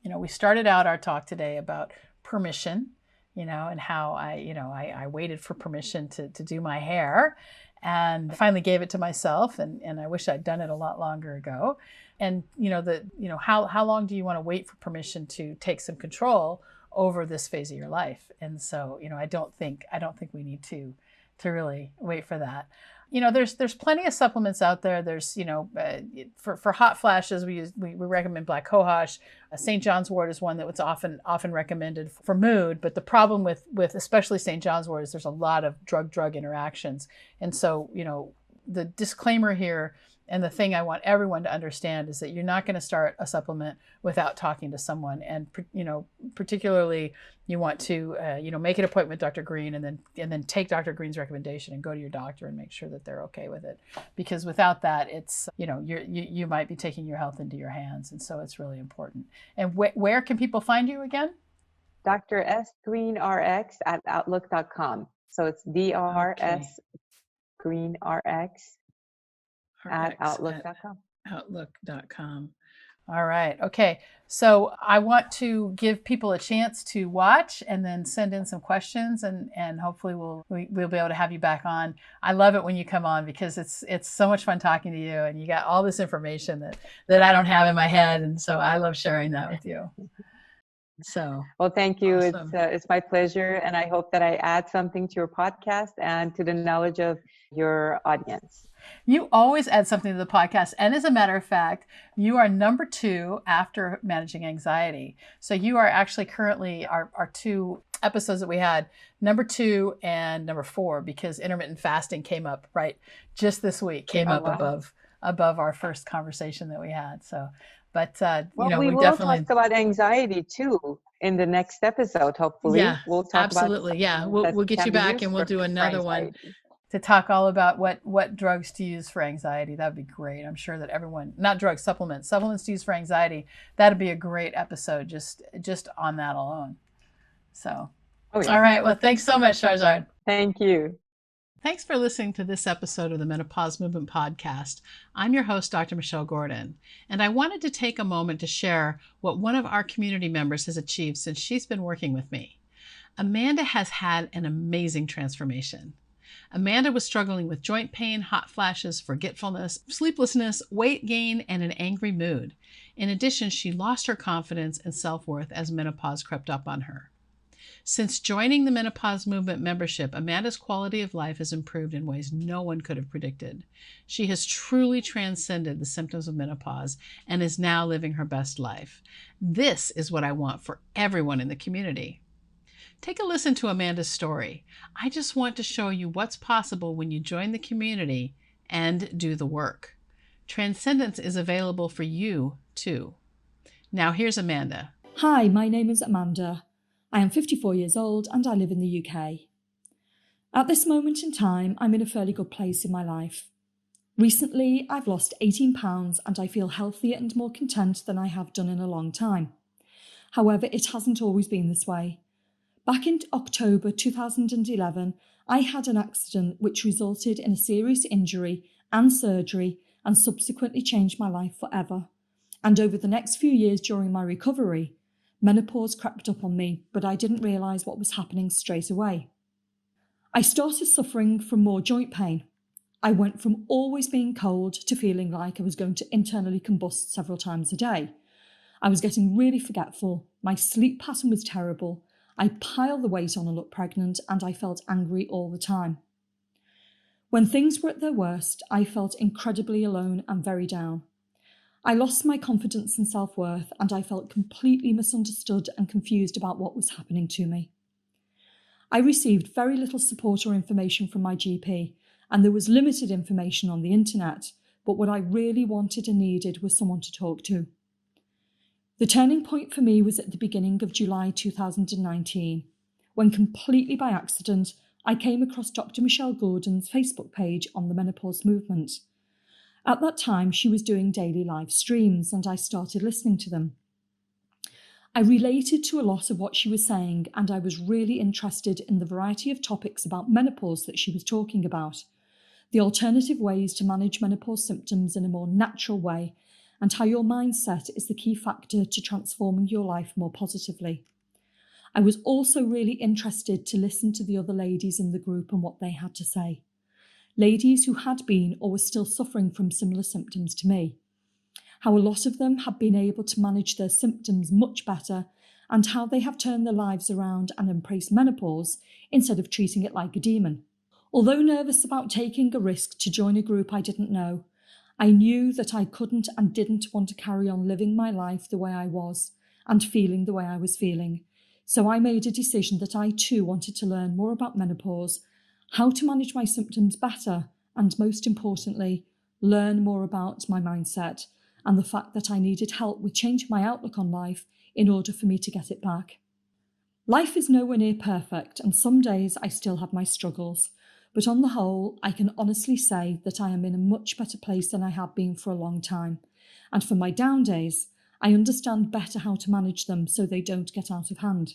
We started out our talk today about permission, and how I waited for permission to do my hair, and finally gave it to myself. And I wish I'd done it a lot longer ago. And, how long do you want to wait for permission to take some control over this phase of your life? And so, I don't think we need to really wait for that. There's plenty of supplements out there. There's, for hot flashes, we recommend black cohosh. St. John's wort is one that was often recommended for mood. But the problem with especially St. John's wort is there's a lot of drug interactions. And so, the disclaimer here, and the thing I want everyone to understand, is that you're not going to start a supplement without talking to someone. And, particularly you want to, make an appointment with Dr. Green, and then take Dr. Green's recommendation and go to your doctor and make sure that they're okay with it. Because without that, it's, you might be taking your health into your hands. And so it's really important. And where can people find you again? Dr. S. Green RX at outlook.com. So it's DRS Green RX at outlook.com. Outlook.com. All right. Okay. So I want to give people a chance to watch and then send in some questions, and hopefully we'll be able to have you back on. I love it when you come on because it's so much fun talking to you, and you got all this information that I don't have in my head, and so I love sharing that with you. So, well, thank you. awesome. It's my pleasure, and I hope that I add something to your podcast and to the knowledge of your audience. You always add something to the podcast. And as a matter of fact, you are number 2 after managing anxiety. So you are actually currently our 2 episodes that we had, number 2 and number 4, because intermittent fasting came up right just this week, came up above our first conversation that we had. So, but we will definitely talk about anxiety too in the next episode. Hopefully, yeah, we'll talk absolutely. Yeah, we'll get you back and we'll do another one to talk all about what drugs to use for anxiety. That would be great. I'm sure that everyone, not drugs, supplements to use for anxiety. That'd be a great episode just on that alone. So, all right. Well, thanks so much, Sharzad. Thank you. Thanks for listening to this episode of the Menopause Movement Podcast. I'm your host, Dr. Michelle Gordon, and I wanted to take a moment to share what one of our community members has achieved since she's been working with me. Amanda has had an amazing transformation. Amanda was struggling with joint pain, hot flashes, forgetfulness, sleeplessness, weight gain, and an angry mood. In addition, she lost her confidence and self-worth as menopause crept up on her. Since joining the Menopause Movement membership, Amanda's quality of life has improved in ways no one could have predicted. She has truly transcended the symptoms of menopause and is now living her best life. This is what I want for everyone in the community. Take a listen to Amanda's story. I just want to show you what's possible when you join the community and do the work. Transcendence is available for you too. Now here's Amanda. Hi, my name is Amanda. I am 54 years old and I live in the UK. At this moment in time, I'm in a fairly good place in my life. Recently, I've lost 18 pounds and I feel healthier and more content than I have done in a long time. However, it hasn't always been this way. Back in October 2011, I had an accident which resulted in a serious injury and surgery and subsequently changed my life forever. And over the next few years during my recovery, menopause crept up on me, but I didn't realise what was happening straight away. I started suffering from more joint pain. I went from always being cold to feeling like I was going to internally combust several times a day. I was getting really forgetful, my sleep pattern was terrible, I piled the weight on and looked pregnant, and I felt angry all the time. When things were at their worst, I felt incredibly alone and very down. I lost my confidence and self-worth, and I felt completely misunderstood and confused about what was happening to me. I received very little support or information from my GP, and there was limited information on the internet, but what I really wanted and needed was someone to talk to. The turning point for me was at the beginning of July 2019, when completely by accident, I came across Dr. Michelle Gordon's Facebook page on the Menopause Movement. At that time, she was doing daily live streams and I started listening to them. I related to a lot of what she was saying and I was really interested in the variety of topics about menopause that she was talking about, the alternative ways to manage menopause symptoms in a more natural way, and how your mindset is the key factor to transforming your life more positively. I was also really interested to listen to the other ladies in the group and what they had to say. Ladies who had been or were still suffering from similar symptoms to me. How a lot of them have been able to manage their symptoms much better and how they have turned their lives around and embraced menopause instead of treating it like a demon. Although nervous about taking a risk to join a group I didn't know, I knew that I couldn't and didn't want to carry on living my life the way I was and feeling the way I was feeling. So I made a decision that I too wanted to learn more about menopause, how to manage my symptoms better, and most importantly, learn more about my mindset and the fact that I needed help with changing my outlook on life in order for me to get it back. Life is nowhere near perfect, and some days I still have my struggles, but on the whole, I can honestly say that I am in a much better place than I have been for a long time, and for my down days, I understand better how to manage them so they don't get out of hand.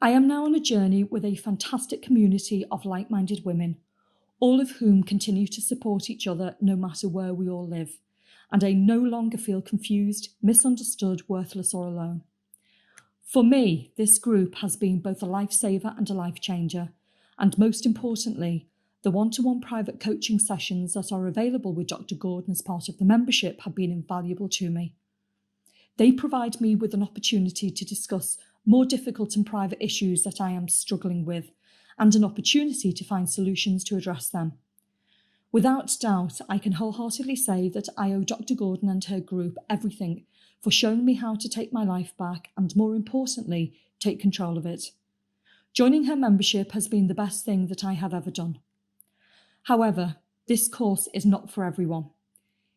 I am now on a journey with a fantastic community of like-minded women, all of whom continue to support each other no matter where we all live. and I no longer feel confused, misunderstood, worthless, or alone. For me, this group has been both a lifesaver and a life changer, and most importantly, the one-to-one private coaching sessions that are available with Dr. Gordon as part of the membership have been invaluable to me. They provide me with an opportunity to discuss more difficult and private issues that I am struggling with, and an opportunity to find solutions to address them. Without doubt, I can wholeheartedly say that I owe Dr. Gordon and her group everything for showing me how to take my life back and, more importantly, take control of it. Joining her membership has been the best thing that I have ever done. However, this course is not for everyone.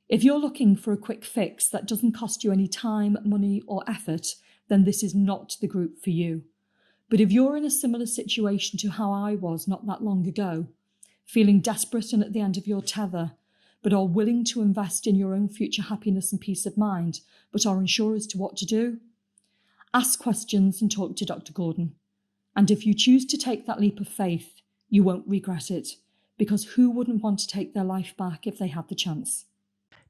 If you're looking for a quick fix that doesn't cost you any time, money, or effort, then this is not the group for you. But if you're in a similar situation to how I was not that long ago, feeling desperate and at the end of your tether, but are willing to invest in your own future happiness and peace of mind, but are unsure as to what to do, ask questions and talk to Dr. Gordon. And if you choose to take that leap of faith, you won't regret it, because who wouldn't want to take their life back if they had the chance?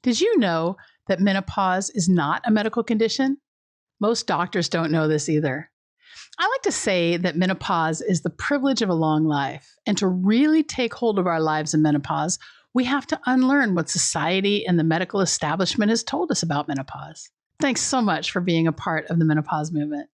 Did you know that menopause is not a medical condition? Most doctors don't know this either. I like to say that menopause is the privilege of a long life, and to really take hold of our lives in menopause, we have to unlearn what society and the medical establishment has told us about menopause. Thanks so much for being a part of the menopause movement.